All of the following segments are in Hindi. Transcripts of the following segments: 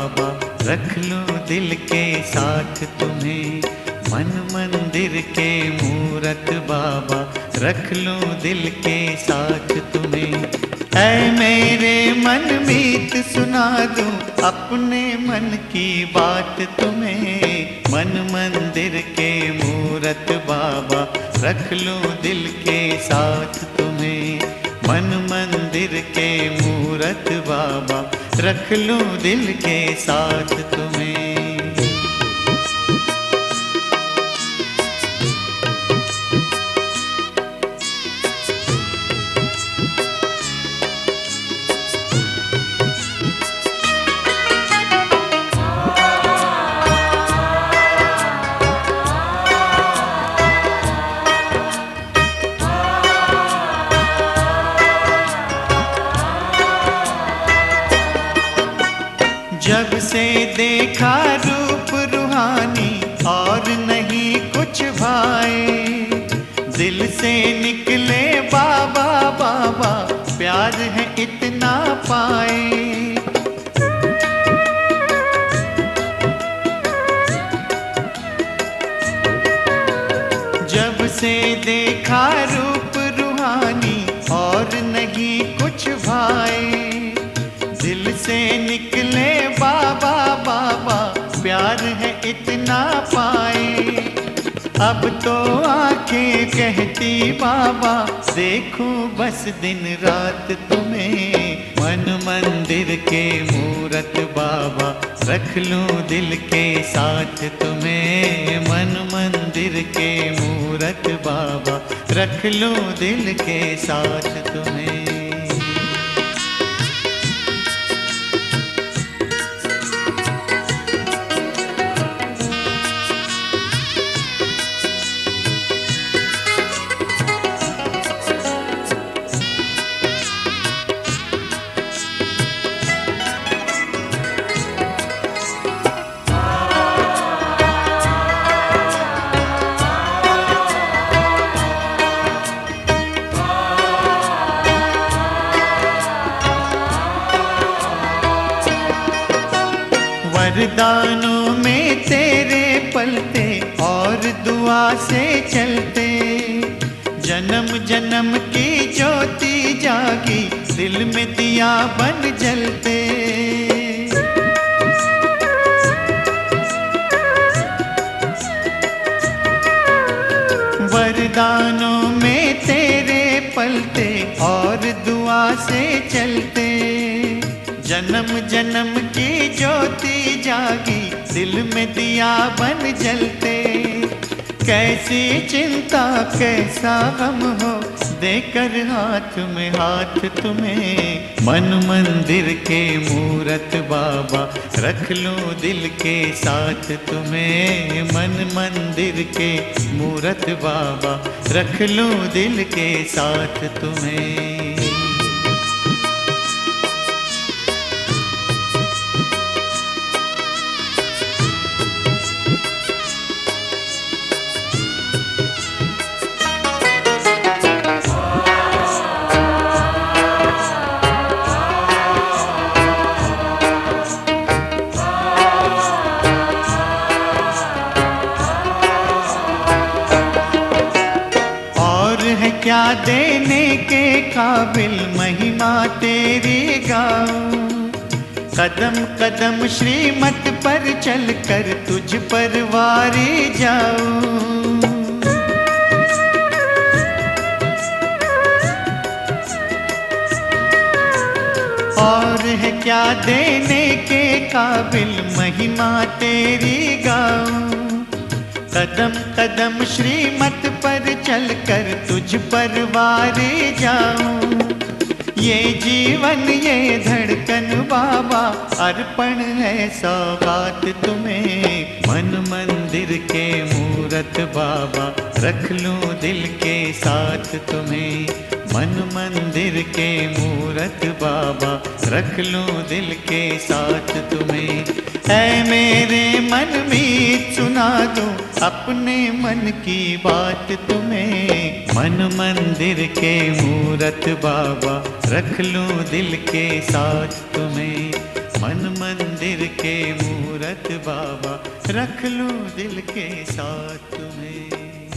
बाबा, रख लूं दिल के साथ तुम्हें। मन मंदिर के मूरत बाबा, रख लूं दिल के साथ तुम्हें। ऐ मेरे मन मीत सुना दूं अपने मन की बात तुम्हें। मन मंदिर के मूरत बाबा, रख लूं दिल के साथ तुम्हें। मन मंदिर के मूरत बाबा, रख लूं दिल के साथ तुम्हें। जब से देखा रूप रूहानी और नहीं कुछ भाए, दिल से निकले बाबा बाबा, प्यार है इतना पाए। जब से देखा रूप रूहानी और नहीं कुछ भाए, दिल से निकले बाबा बाबा, प्यार है इतना पाए। अब तो आंखें कहती बाबा, देखूं बस दिन रात तुम्हें। मन मंदिर के मूरत बाबा, रख लूं दिल के साथ तुम्हें। मन मंदिर के मूरत बाबा, रख लूं दिल के साथ तुम्हें। वरदानों में तेरे पलते और दुआ से चलते, जन्म जन्म की ज्योति जागी, दिल में दिया बन जलते। वरदानों में तेरे पलते और दुआ से चलते, जन्म जन्म की ज्योति जागी, दिल में दिया बन जलते। कैसी चिंता कैसा गम हो, देकर हाथ में हाथ तुम्हें। मन मंदिर के मूरत बाबा, रख लूं दिल के साथ तुम्हें। मन मंदिर के मूरत बाबा, रख लूं दिल के साथ तुम्हें। क्या देने के काबिल महिमा तेरी गाऊं। कदम कदम श्रीमत पर चलकर तुझ पर वारी जाऊं। और है क्या देने के काबिल महिमा तेरी गाऊं। कदम कदम श्रीमत पर चलकर तुझ पर वारे जाऊं। ये जीवन ये धड़कन बाबा, अर्पण है सौगात तुम्हें। मन मंदिर के मूरत बाबा, रख लूं दिल के साथ तुम्हें। मन मंदिर के मूरत बाबा, रख लूं दिल के साथ तुम्हें। ऐ मेरे मन मीत सुना दूं अपने मन की बात तुम्हें। मन मंदिर के मूरत बाबा, रख लूं दिल के साथ तुम्हें। मन मंदिर मंदिर के मूरत बाबा, रख लूं दिल के साथ तुम्हें।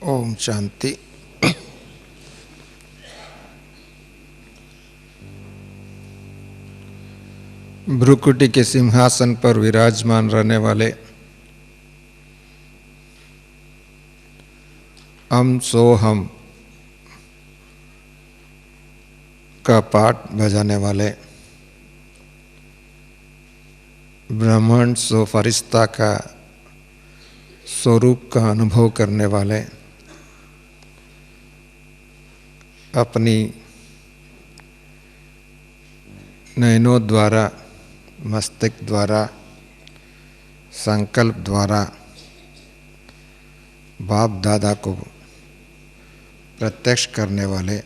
ओम शांति। भ्रुकुटी के सिंहासन पर विराजमान रहने वाले, हम सो हम का पाठ बजाने वाले, ब्रह्मांड सो फरिश्ता का स्वरूप का अनुभव करने वाले, अपनी नयनों द्वारा, मस्तिष्क द्वारा, संकल्प द्वारा बाप दादा को प्रत्यक्ष करने वाले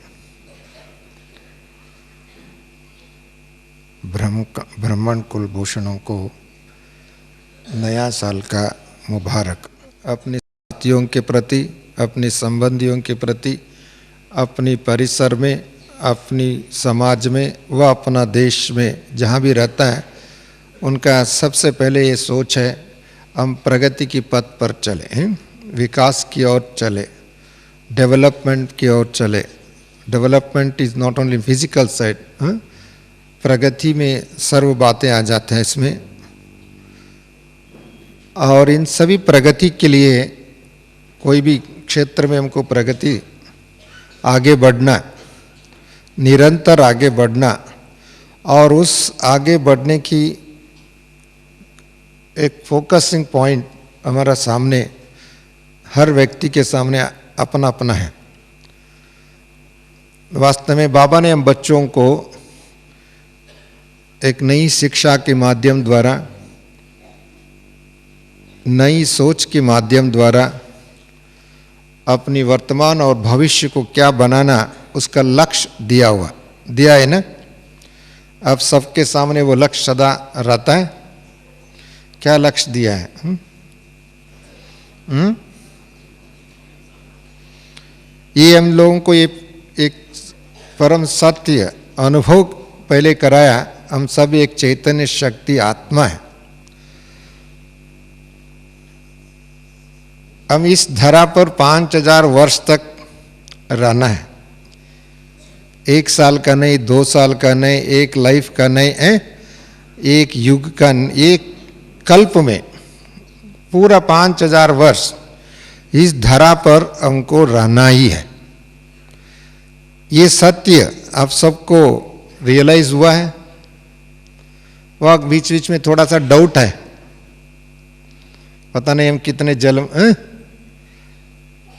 ब्राह्मण कुलभूषणों को नया साल का मुबारक। अपने साथियों के प्रति, अपने संबंधियों के प्रति, अपनी परिसर में, अपनी समाज में व अपना देश में जहाँ भी रहता है, उनका सबसे पहले ये सोच है हम प्रगति की पथ पर चले, विकास की ओर चले, डेवलपमेंट की ओर चले। Development is not only physical side, प्रगति में सर्व बातें आ जाते हैं इसमें। और इन सभी प्रगति के लिए कोई भी क्षेत्र में हमको प्रगति, आगे बढ़ना, निरंतर आगे बढ़ना, और उस आगे बढ़ने की एक फोकसिंग पॉइंट हमारा सामने, हर व्यक्ति के सामने अपना अपना है। वास्तव में बाबा ने हम बच्चों को एक नई शिक्षा के माध्यम द्वारा, नई सोच के माध्यम द्वारा अपनी वर्तमान और भविष्य को क्या बनाना, उसका लक्ष्य दिया है ना। अब सबके सामने वो लक्ष्य सदा रहता है। क्या लक्ष्य दिया है? ये हम लोगों को ये एक परम सत्य अनुभव पहले कराया, हम सब एक चैतन्य शक्ति आत्मा है। हम इस धरा पर 5000 वर्ष तक रहना है। 1 साल का नहीं, 2 साल का नहीं, एक लाइफ का नहीं है, एक युग का, एक कल्प में पूरा 5000 वर्ष इस धरा पर हमको रहना ही है। ये सत्य आप सबको रियलाइज हुआ है? वह बीच बीच में थोड़ा सा डाउट है, पता नहीं हम कितने जन्म,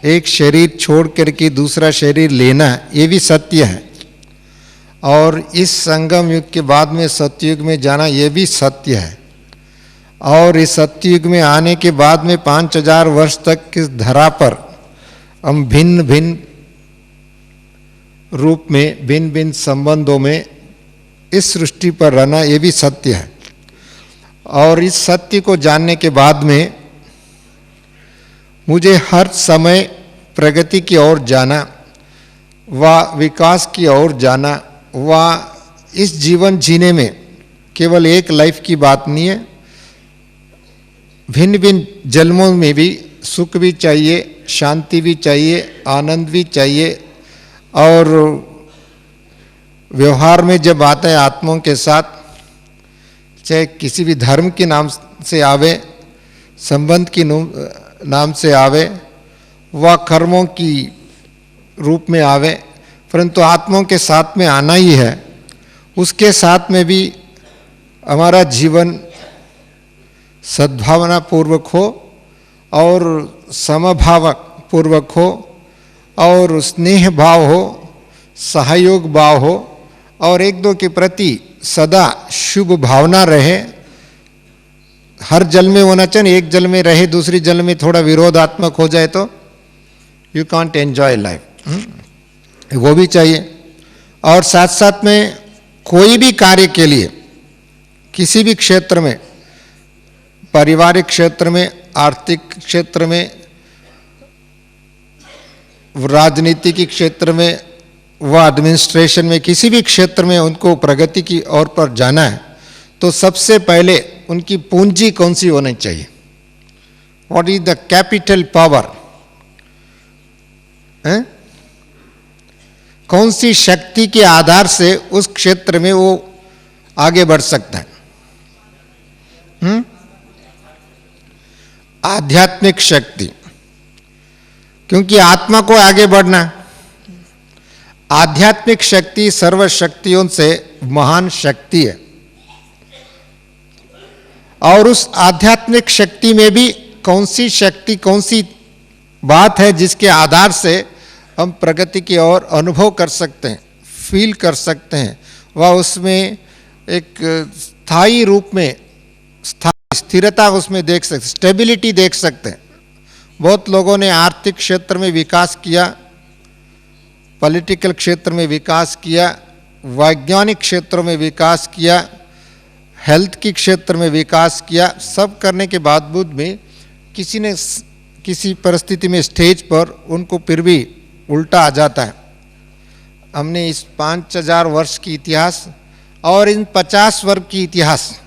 एक शरीर छोड़ करके दूसरा शरीर लेना, ये भी सत्य है। और इस संगम युग के बाद में सत्ययुग में जाना, ये भी सत्य है। और इस सत्ययुग में आने के बाद में 5000 वर्ष तक इस धरा पर हम भिन्न भिन्न रूप में, भिन्न भिन्न संबंधों में इस सृष्टि पर रहना, ये भी सत्य है। और इस सत्य को जानने के बाद में मुझे हर समय प्रगति की ओर जाना व विकास की ओर जाना, व इस जीवन जीने में केवल एक लाइफ की बात नहीं है, भिन्न भिन्न जन्मों में भी सुख भी चाहिए, शांति भी चाहिए, आनंद भी चाहिए। और व्यवहार में जब आता है आत्माओं के साथ, चाहे किसी भी धर्म के नाम से आवे, संबंध की नाम से आवे, व कर्मों की रूप में आवे, परंतु आत्माओं के साथ में आना ही है। उसके साथ में भी हमारा जीवन सद्भावना पूर्वक हो और समभाव पूर्वक हो और स्नेह भाव हो, सहयोग भाव हो और एक दो के प्रति सदा शुभ भावना रहे। हर जल में होना चाहिए, एक जल में रहे दूसरी जल में थोड़ा विरोधात्मक हो जाए तो यू कांट एंजॉय लाइफ, वो भी चाहिए। और साथ साथ में कोई भी कार्य के लिए, किसी भी क्षेत्र में, पारिवारिक क्षेत्र में, आर्थिक क्षेत्र में, राजनीति के क्षेत्र में, व एडमिनिस्ट्रेशन में किसी भी क्षेत्र में उनको प्रगति की ओर पर जाना है तो सबसे पहले उनकी पूंजी कौन सी होनी चाहिए? What is the capital power? कौन सी शक्ति के आधार से उस क्षेत्र में वो आगे बढ़ सकता है? आध्यात्मिक शक्ति, क्योंकि आत्मा को आगे बढ़ना। आध्यात्मिक शक्ति सर्व शक्तियों से महान शक्ति है, और उस आध्यात्मिक शक्ति में भी कौन सी शक्ति, कौन सी बात है जिसके आधार से हम प्रगति की ओर अनुभव कर सकते हैं, फील कर सकते हैं, वह उसमें एक स्थायी रूप में स्थिरता उसमें देख सकते, स्टेबिलिटी देख सकते हैं। बहुत लोगों ने आर्थिक क्षेत्र में विकास किया, पॉलिटिकल क्षेत्र में विकास किया, वैज्ञानिक क्षेत्रों में विकास किया, हेल्थ के क्षेत्र में विकास किया। सब करने के बावजूद में किसी ने किसी परिस्थिति में स्टेज पर उनको फिर भी उल्टा आ जाता है। हमने इस 5000 वर्ष की इतिहास और इन 50 वर्ष की इतिहास,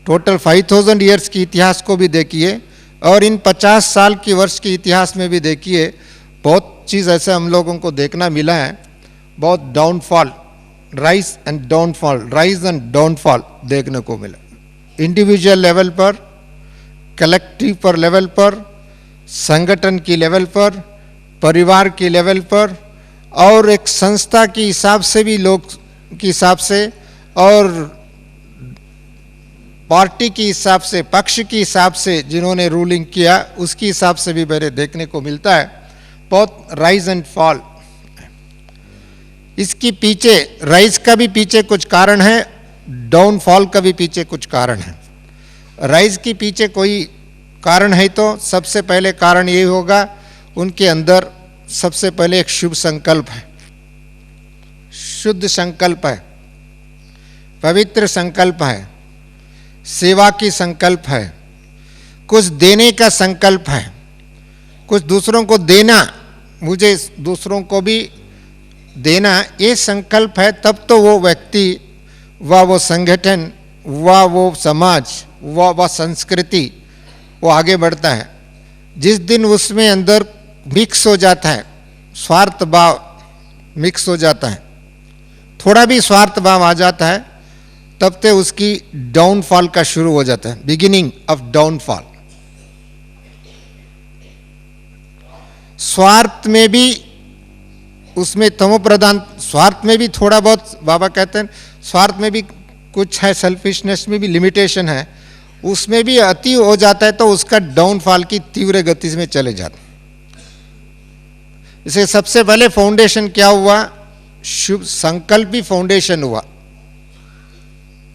टोटल 5000 ईयर्स की इतिहास को भी देखिए और इन 50 साल की वर्ष के इतिहास में भी देखिए, बहुत चीज़ ऐसे हम लोगों को देखना मिला है। बहुत downfall, rise and downfall, rise and downfall देखने को मिला, इंडिविजुअल लेवल पर, कलेक्टिव पर लेवल पर, संगठन की लेवल पर, परिवार के लेवल पर, और एक संस्था के हिसाब से भी, लोग के हिसाब से, और पार्टी के हिसाब से, पक्ष के हिसाब से जिन्होंने रूलिंग किया उसके हिसाब से भी मेरे देखने को मिलता है। बहुत राइज एंड फॉल। इसके पीछे, राइज का भी पीछे कुछ कारण है, डाउनफॉल का भी पीछे कुछ कारण है। राइज के पीछे कोई कारण है तो सबसे पहले कारण ये होगा, उनके अंदर सबसे पहले एक शुभ संकल्प है, शुद्ध संकल्प है, पवित्र संकल्प है, सेवा की संकल्प है, कुछ देने का संकल्प है, कुछ दूसरों को देना, मुझे दूसरों को भी देना, ये संकल्प है। तब तो वो व्यक्ति व वो संगठन व वो समाज व संस्कृति वो आगे बढ़ता है। जिस दिन उसमें अंदर मिक्स हो जाता है, स्वार्थ भाव मिक्स हो जाता है, थोड़ा भी स्वार्थ भाव आ जाता है, तब ते उसकी डाउनफॉल का शुरू हो जाता है, बिगिनिंग ऑफ डाउनफॉल। स्वार्थ में भी, उसमें तमोप्रधान, स्वार्थ में भी थोड़ा बहुत, बाबा कहते हैं स्वार्थ में भी कुछ है, सेल्फिशनेस में भी लिमिटेशन है, उसमें भी अति हो जाता है तो उसका डाउनफॉल की तीव्र गति में चले जाता है। इसे सबसे पहले फाउंडेशन क्या हुआ? शुभ संकल्प भी फाउंडेशन हुआ।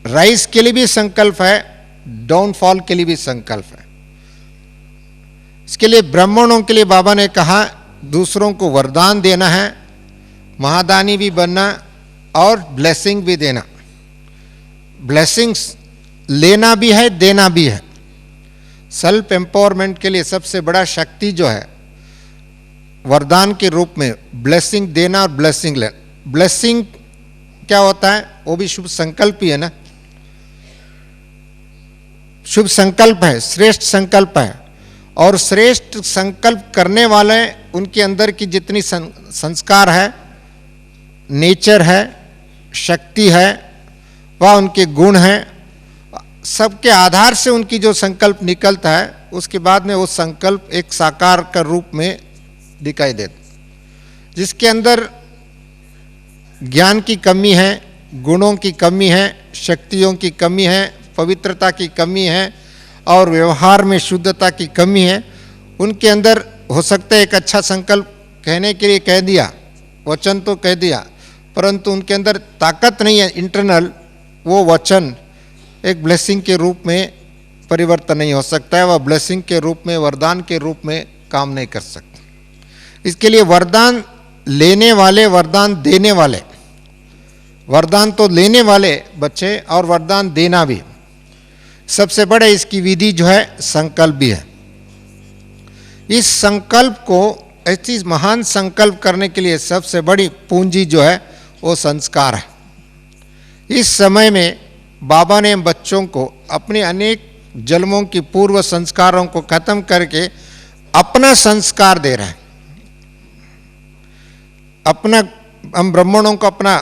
राइज के लिए भी संकल्प है, डाउनफॉल के लिए भी संकल्प है। इसके लिए ब्राह्मणों के लिए बाबा ने कहा, दूसरों को वरदान देना है, महादानी भी बनना और ब्लेसिंग भी देना। ब्लेसिंग्स लेना भी है, देना भी है। सेल्फ एम्पावरमेंट के लिए सबसे बड़ा शक्ति जो है, वरदान के रूप में ब्लेसिंग देना और ब्लेसिंग लेना। ब्लेसिंग क्या होता है? वो भी शुभ संकल्प ही है ना, शुभ संकल्प है, श्रेष्ठ संकल्प है। और श्रेष्ठ संकल्प करने वाले, उनके अंदर की जितनी संस्कार है, नेचर है, शक्ति है, वह उनके गुण हैं, सबके आधार से उनकी जो संकल्प निकलता है, उसके बाद में वो संकल्प एक साकार का रूप में दिखाई देता। जिसके अंदर ज्ञान की कमी है, गुणों की कमी है, शक्तियों की कमी है, पवित्रता की कमी है और व्यवहार में शुद्धता की कमी है, उनके अंदर हो सकता है एक अच्छा संकल्प कहने के लिए कह दिया, वचन तो कह दिया, परंतु उनके अंदर ताकत नहीं है इंटरनल, वो वचन एक ब्लेसिंग के रूप में परिवर्तन नहीं हो सकता है, वह ब्लेसिंग के रूप में, वरदान के रूप में काम नहीं कर सकता। इसके लिए वरदान लेने वाले, वरदान देने वाले, वरदान तो लेने वाले बच्चे और वरदान देना भी, सबसे बड़े इसकी विधि जो है संकल्प भी है। इस संकल्प को ऐसी महान संकल्प करने के लिए सबसे बड़ी पूंजी जो है वो संस्कार है। इस समय में बाबा ने बच्चों को अपने अनेक जन्मों की पूर्व संस्कारों को खत्म करके अपना संस्कार दे रहा है। अपना, हम ब्राह्मणों को अपना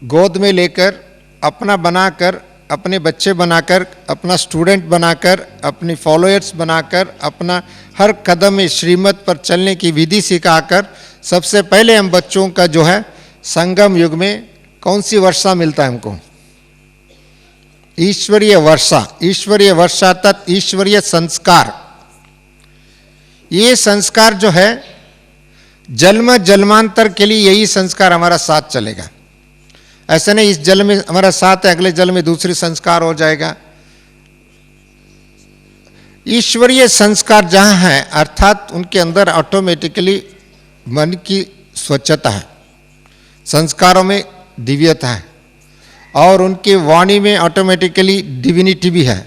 गोद में लेकर, अपना बनाकर, अपने बच्चे बनाकर, अपना स्टूडेंट बनाकर, अपनी फॉलोअर्स बनाकर, अपना हर कदम में श्रीमत पर चलने की विधि सिखाकर, सबसे पहले हम बच्चों का जो है संगम युग में कौन सी वर्षा मिलता है हमको? ईश्वरीय वर्षा। ईश्वरीय वर्षा तत् ईश्वरीय संस्कार। ये संस्कार जो है जन्म जन्मांतर के लिए यही संस्कार हमारा साथ चलेगा। ऐसा नहीं इस जन्म में हमारा साथ है, अगले जन्म में दूसरी संस्कार हो जाएगा। ईश्वरीय संस्कार जहां है अर्थात उनके अंदर ऑटोमेटिकली मन की स्वच्छता है, संस्कारों में दिव्यता है, और उनकी वाणी में ऑटोमेटिकली डिविनिटी भी है,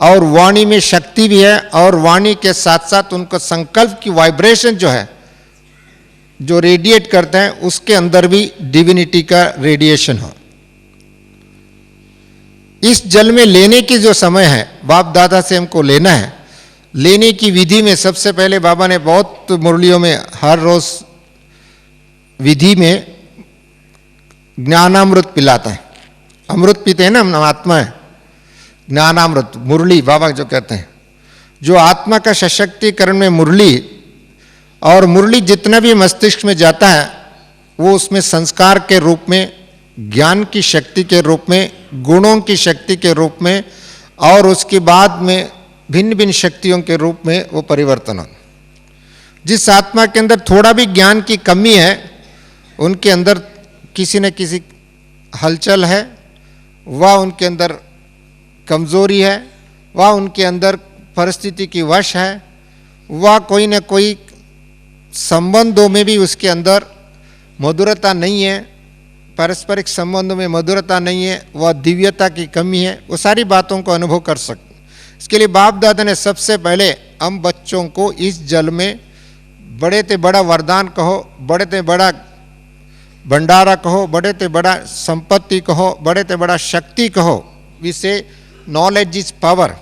और वाणी में शक्ति भी है, और वाणी के साथ साथ उनको संकल्प की वाइब्रेशन जो है, जो रेडिएट करते हैं, उसके अंदर भी डिविनिटी का रेडिएशन हो। इस जल में लेने की जो समय है बाप दादा से हमको लेना है, लेने की विधि में सबसे पहले बाबा ने बहुत मुरलियों में हर रोज विधि में ज्ञानामृत पिलाता है। अमृत पीते हैं ना हम, आत्मा है, ज्ञानामृत मुरली बाबा जो कहते हैं, जो आत्मा का सशक्तिकरण में मुरली, और मुरली जितना भी मस्तिष्क में जाता है वो उसमें संस्कार के रूप में, ज्ञान की शक्ति के रूप में, गुणों की शक्ति के रूप में, और उसके बाद में भिन्न भिन्न शक्तियों के रूप में वो परिवर्तन हो। जिस आत्मा के अंदर थोड़ा भी ज्ञान की कमी है, उनके अंदर किसी न किसी हलचल है, वह उनके अंदर कमजोरी है, वह उनके अंदर परिस्थिति की वश है, वह कोई न कोई संबंधों में भी उसके अंदर मधुरता नहीं है, पारस्परिक संबंधों में मधुरता नहीं है, वह दिव्यता की कमी है। वो सारी बातों को अनुभव कर सकते। इसके लिए बाप दादा ने सबसे पहले हम बच्चों को इस जल में बड़े ते बड़ा वरदान कहो, बड़े ते बड़ा भंडारा कहो, बड़े ते बड़ा संपत्ति कहो, बड़े ते बड़ा शक्ति कहो। वी से knowledge is power,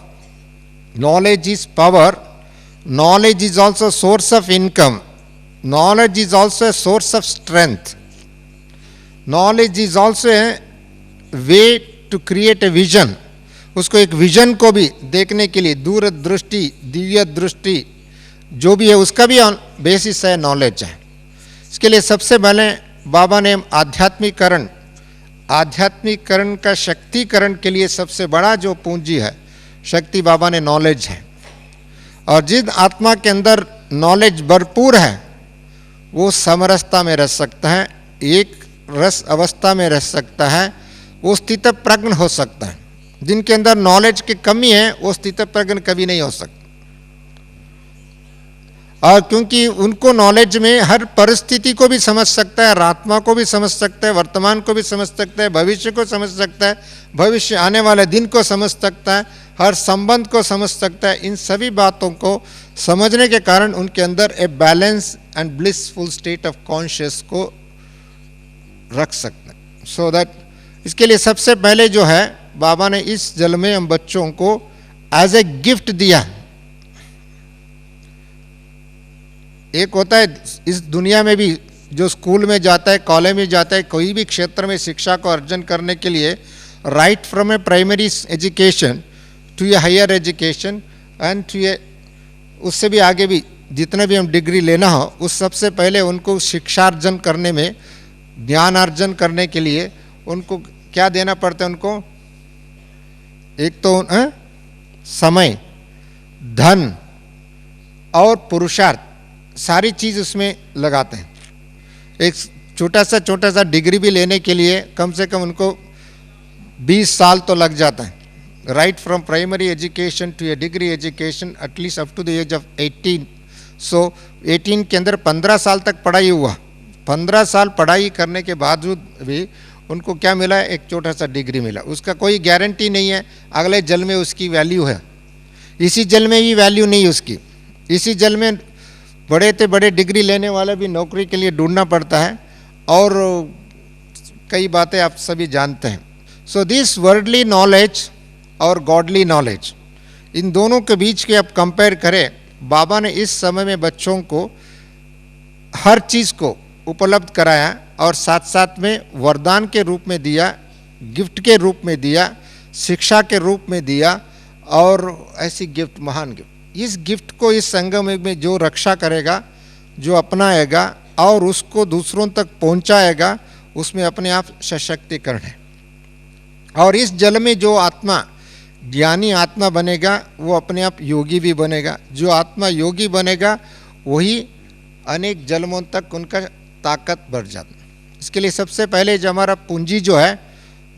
knowledge is power, knowledge is also source of income, knowledge is also a source of strength, knowledge is also a way to create a vision। उसको एक विजन को भी देखने के लिए दूरदृष्टि, दिव्य दृष्टि जो भी है उसका भी बेसिस है, नॉलेज है। इसके लिए सबसे पहले बाबा ने आध्यात्मिकरण, आध्यात्मिकरण का शक्तिकरण के लिए सबसे बड़ा जो पूंजी है शक्ति बाबा ने नॉलेज है। और जिस आत्मा के अंदर नॉलेज भरपूर है वो समरसता में रह सकता है, एक रस अवस्था में रह सकता है, वो स्थित प्रज्ञ हो सकता है। जिनके अंदर नॉलेज की कमी है वो स्थित प्रज्ञ कभी नहीं हो सकता। और क्योंकि उनको नॉलेज में हर परिस्थिति को भी समझ सकता है, आत्मा को भी समझ सकता है, वर्तमान को भी समझ सकता है, भविष्य को समझ सकता है, भविष्य आने वाले दिन को समझ सकता है, हर संबंध को समझ सकता है। इन सभी बातों को समझने के कारण उनके अंदर a balance and blissful state of conscious को रख सकते हैं। सो दैट इसके लिए सबसे पहले जो है बाबा ने इस जल में हम बच्चों को एज ए गिफ्ट दिया। एक होता है इस दुनिया में भी जो स्कूल में जाता है, कॉलेज में जाता है, कोई भी क्षेत्र में शिक्षा को अर्जन करने के लिए, right from a primary education to a higher education and to a, उससे भी आगे भी जितना भी हम डिग्री लेना हो, उस सबसे पहले उनको शिक्षार्जन करने में, ज्ञानार्जन करने के लिए उनको क्या देना पड़ता है? उनको एक तो समय, धन और पुरुषार्थ, सारी चीज़ उसमें लगाते हैं। एक छोटा सा डिग्री भी लेने के लिए कम से कम उनको 20 साल तो लग जाता है। Right from primary education to a degree education at least up to the age of 18। So 18 के अंदर 15 साल तक पढ़ाई हुआ। 15 साल पढ़ाई करने के बावजूद भी उनको क्या मिला है? एक छोटा सा डिग्री मिला। उसका कोई गारंटी नहीं है अगले जल में उसकी वैल्यू है, इसी जल में भी वैल्यू नहीं उसकी। इसी जल में बड़े से बड़े डिग्री लेने वाले भी नौकरी के लिए ढूंढना पड़ता है, और कई बातें आप सभी जानते हैं। सो दिस वर्ल्डली नॉलेज और गॉडली नॉलेज, इन दोनों के बीच के आप कंपेयर करें, बाबा ने इस समय में बच्चों को हर चीज़ को उपलब्ध कराया और साथ साथ में वरदान के रूप में दिया, गिफ्ट के रूप में दिया, शिक्षा के रूप में दिया, और ऐसी गिफ्ट, महान गिफ्ट। इस गिफ्ट को इस संगम में जो रक्षा करेगा, जो अपनाएगा और उसको दूसरों तक पहुंचाएगा, उसमें अपने आप सशक्तिकरण है। और इस जल में जो आत्मा ज्ञानी आत्मा बनेगा वो अपने आप योगी भी बनेगा। जो आत्मा योगी बनेगा वही अनेक जन्मों तक उनका ताकत बढ़ जाती है। इसके लिए सबसे पहले जो हमारा पूंजी जो है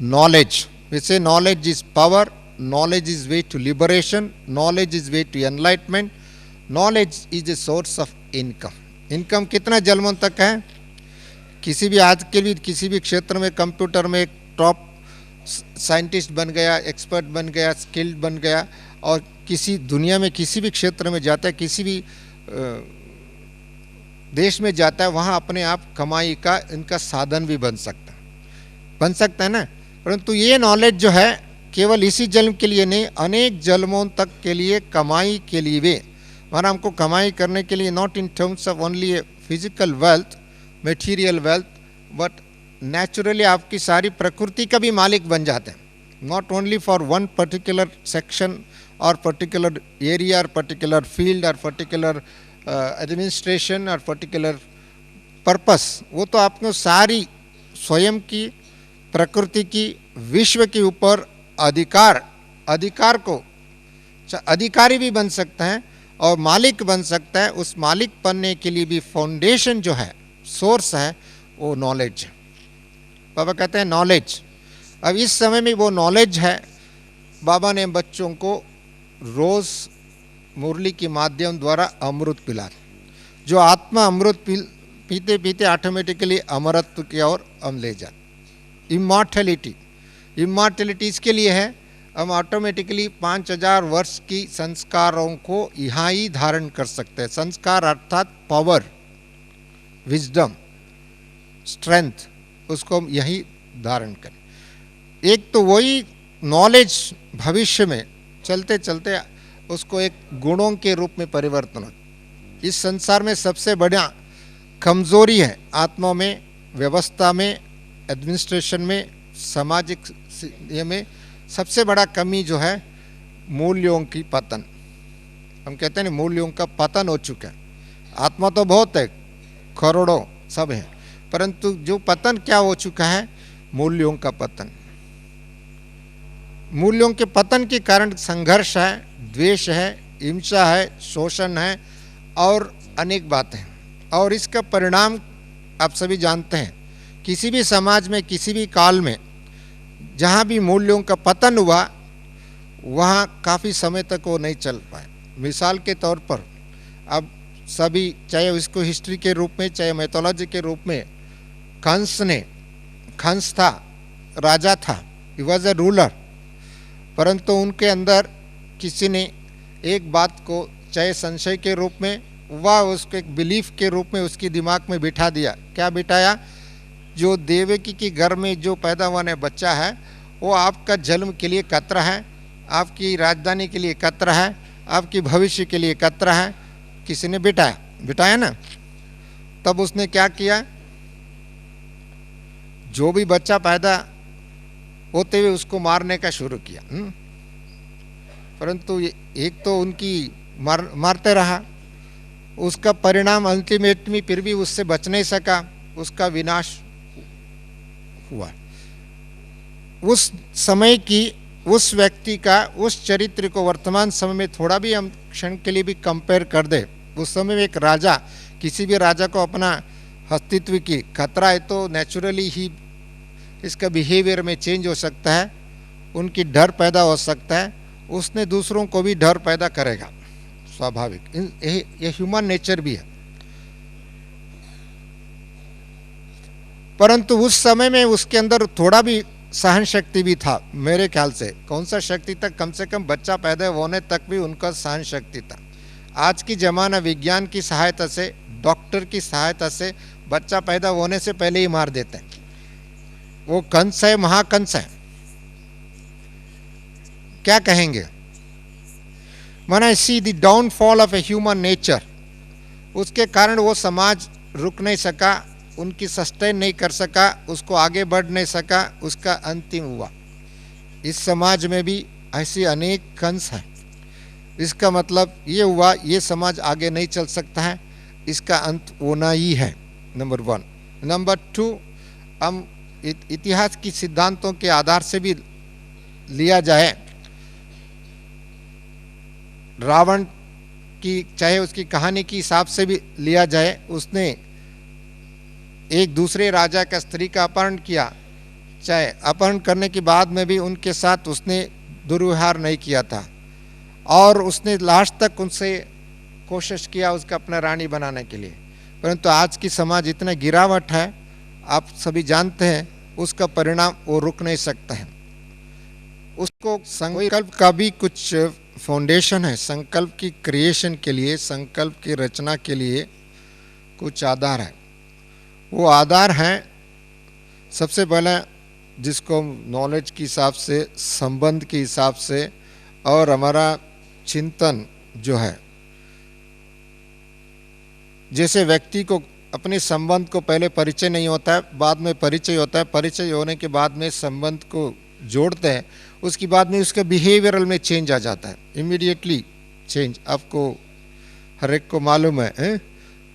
नॉलेज, वैसे knowledge is power, knowledge is way to liberation, knowledge is way to enlightenment, knowledge is a source of income. Income कितना जन्मों तक है? किसी भी आज के भी किसी भी क्षेत्र में, कंप्यूटर में एक टॉप साइंटिस्ट बन गया, एक्सपर्ट बन गया, स्किल्ड बन गया, और किसी दुनिया में किसी भी क्षेत्र में जाता है, किसी भी देश में जाता है, वहाँ अपने आप कमाई का इनका साधन भी बन सकता है ना। परंतु ये नॉलेज जो है केवल इसी जन्म के लिए नहीं, अनेक जन्मों तक के लिए कमाई के लिए वे हमारा हमको कमाई करने के लिए, not in terms of only a physical wealth, material wealth, but naturally आपकी सारी प्रकृति का भी मालिक बन जाते हैं, not only for one particular section और पर्टिकुलर एरिया और पर्टिकुलर फील्ड और पर्टिकुलर एडमिनिस्ट्रेशन और पर्टिकुलर पर्पस। वो तो आपको सारी स्वयं की, प्रकृति की, विश्व के ऊपर अधिकार को अधिकारी भी बन सकता है और मालिक बन सकता है। उस मालिक बनने के लिए भी फाउंडेशन जो है, सोर्स है, वो नॉलेज है। बाबा कहते हैं नॉलेज। अब इस समय में वो नॉलेज है, बाबा ने बच्चों को रोज़ मुरली के माध्यम द्वारा अमृत पिला। जो आत्मा अमृत पीते पीते ऑटोमेटिकली अमरत्व की ओर हम ले जाते। इमॉर्टैलिटी इसके लिए है, हम ऑटोमेटिकली 5000 वर्ष की संस्कारों को यहाँ ही धारण कर सकते हैं। संस्कार अर्थात पावर, विजडम, स्ट्रेंथ, उसको हम यही धारण करें। एक तो वही नॉलेज भविष्य में चलते चलते उसको एक गुणों के रूप में परिवर्तन हो। इस संसार में सबसे बड़ा कमजोरी है आत्मा में, व्यवस्था में, एडमिनिस्ट्रेशन में, सामाजिक ये में सबसे बड़ा कमी जो है मूल्यों की पतन। हम कहते हैं मूल्यों का पतन हो चुका है। आत्मा तो बहुत है, करोड़ों सब हैं, परंतु जो पतन क्या हो चुका है? मूल्यों का पतन। मूल्यों के पतन के कारण संघर्ष है, द्वेष है, हिंसा है, शोषण है और अनेक बातें हैं। और इसका परिणाम आप सभी जानते हैं। किसी भी समाज में, किसी भी काल में जहाँ भी मूल्यों का पतन हुआ, वहाँ काफ़ी समय तक वो नहीं चल पाए। मिसाल के तौर पर अब सभी, चाहे उसको हिस्ट्री के रूप में, चाहे मैथोलॉजी के रूप में, कंस था, राजा था, ही वॉज ए रूलर, परंतु उनके अंदर किसी ने एक बात को चाहे संशय के रूप में व उसको एक बिलीफ के रूप में उसकी दिमाग में बिठा दिया। क्या बिठाया? जो देवकी के घर में जो पैदा हुआ बच्चा है वो आपका जन्म के लिए खतरा है, आपकी राजधानी के लिए खतरा है, आपकी भविष्य के लिए खतरा है। किसी ने बिठाया ना। तब उसने क्या किया? जो भी बच्चा पैदा होते हुए उसको मारने का शुरू किया। परंतु एक तो उनकी मारते रहा, उसका परिणाम अल्टीमेटली फिर भी उससे बच नहीं सका, उसका विनाश हुआ। उस समय की, उस व्यक्ति का, उस चरित्र को वर्तमान समय में थोड़ा भी हम क्षण के लिए भी कंपेयर कर दे, उस समय में एक राजा, किसी भी राजा को अपना अस्तित्व की खतरा है तो नेचुरली ही इसका बिहेवियर में चेंज हो सकता है, उनकी डर पैदा हो सकता है, उसने दूसरों को भी डर पैदा करेगा, स्वाभाविक। ये ह्यूमन नेचर भी है। परंतु उस समय में उसके अंदर थोड़ा भी सहन शक्ति भी था मेरे ख्याल से। कौन सा शक्ति तक? कम से कम बच्चा पैदा होने तक भी उनका सहन शक्ति था। आज की ज़माना विज्ञान की सहायता से, डॉक्टर की सहायता से बच्चा पैदा होने से पहले ही मार देते हैं। वो कंस है, महाकंस है। क्या कहेंगे? When I see the downfall of a human nature, उसके कारण वो समाज रुक नहीं सका, उनकी सस्टेन नहीं कर सका, उसको आगे बढ़ नहीं सका, उसका अंतिम हुआ। इस समाज में भी ऐसे अनेक कंस हैं। इसका मतलब ये हुआ, ये समाज आगे नहीं चल सकता है, इसका अंत होना ही है, नंबर 1। नंबर 2, हम इतिहास की सिद्धांतों के आधार से भी लिया जाए, रावण की चाहे उसकी कहानी के हिसाब से भी लिया जाए, उसने एक दूसरे राजा का स्त्री का अपहरण किया, चाहे अपहरण करने के बाद में भी उनके साथ उसने दुर्व्यवहार नहीं किया था, और उसने लास्ट तक उनसे कोशिश किया उसका अपना रानी बनाने के लिए। परंतु आज की समाज इतना गिरावट है, आप सभी जानते हैं, उसका परिणाम वो रुक नहीं सकता है। उसको संकल्प का भी कुछ फाउंडेशन है, संकल्प की क्रिएशन के लिए, संकल्प की रचना के लिए कुछ आधार है। वो आधार हैं, सबसे पहले जिसको नॉलेज के हिसाब से, संबंध के हिसाब से, और हमारा चिंतन जो है, जैसे व्यक्ति को अपने संबंध को पहले परिचय नहीं होता है, बाद में परिचय होता है, परिचय होने के बाद में संबंध को जोड़ते हैं, उसके बाद में उसका बिहेवियरल में चेंज आ जाता है, इमीडिएटली चेंज। आपको हर एक को मालूम है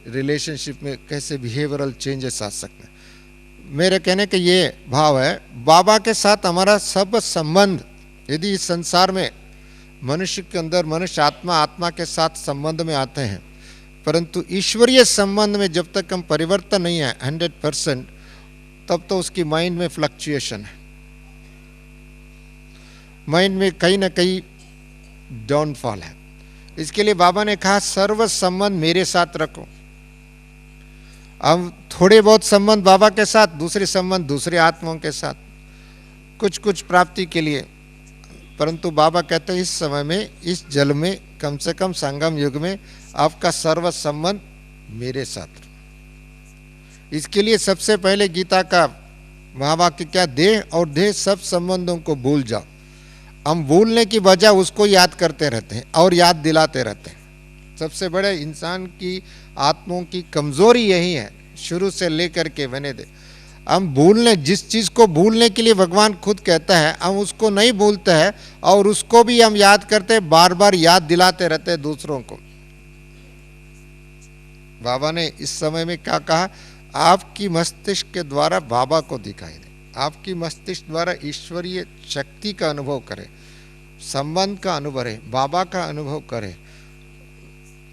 रिलेशनशिप में कैसे बिहेवियरल चेंजेस आ सकते हैं। मेरे कहने का ये भाव है, बाबा के साथ हमारा सब संबंध, यदि इस संसार में मनुष्य के अंदर मनुष्य आत्मा के साथ संबंध में आते हैं, परंतु ईश्वरीय संबंध में जब तक हम परिवर्तन नहीं है 100%, तब तो उसकी माइंड में फ्लक्चुएशन है, माइंड में कहीं ना कहीं डाउनफॉल है। इसके लिए बाबा ने कहा सर्व संबंध मेरे साथ रखो। अब थोड़े बहुत संबंध बाबा के साथ, दूसरे संबंध दूसरे आत्माओं के साथ, कुछ कुछ प्राप्ति के लिए, परंतु बाबा कहते हैं इस समय में, इस जल में, कम से कम संगम युग में आपका सर्व संबंध मेरे साथ। इसके लिए सबसे पहले गीता का महावाक्य क्या, देह और देह सब संबंधों को भूल जाओ। हम भूलने की वजह उसको याद करते रहते हैं और याद दिलाते रहते हैं। सबसे बड़े इंसान की आत्माओं की कमजोरी यही है, शुरू से लेकर के बने दे। हम भूलने, जिस चीज़ को भूलने के लिए भगवान खुद कहता है, हम उसको नहीं भूलते हैं और उसको भी हम याद करते हैं, बार बार याद दिलाते रहते हैं दूसरों को। बाबा ने इस समय में क्या कहा, आपकी मस्तिष्क के द्वारा बाबा को दिखाई दे, आपकी मस्तिष्क द्वारा ईश्वरीय शक्ति का अनुभव करे, संबंध का अनुभव है, बाबा का अनुभव करे।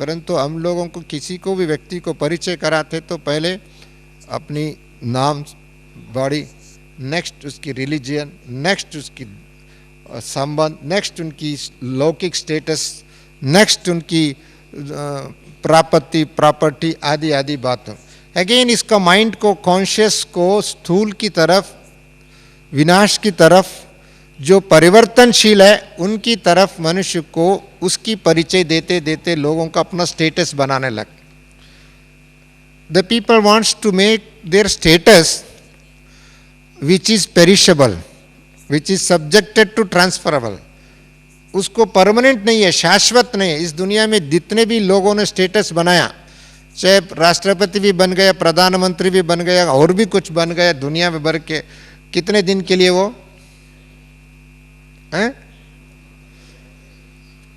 परंतु हम लोगों को किसी को भी व्यक्ति को परिचय कराते तो पहले अपनी नाम, बॉडी, नेक्स्ट उसकी रिलीजियन, नेक्स्ट उसकी संबंध, नेक्स्ट उनकी लौकिक स्टेटस, नेक्स्ट उनकी प्रॉपर्टी आदि आदि बातों। अगेन इसका माइंड को, कॉन्शियस को स्थूल की तरफ, विनाश की तरफ, जो परिवर्तनशील है उनकी तरफ मनुष्य को उसकी परिचय देते देते लोगों का अपना स्टेटस बनाने लग। The people wants to make their status which is perishable, which is subjected to transferable. उसको परमानेंट नहीं है, शाश्वत नहीं है। इस दुनिया में जितने भी लोगों ने स्टेटस बनाया, चाहे राष्ट्रपति भी बन गया, प्रधानमंत्री भी बन गया, और भी कुछ बन गया दुनिया में भर के, कितने दिन के लिए वो हैं?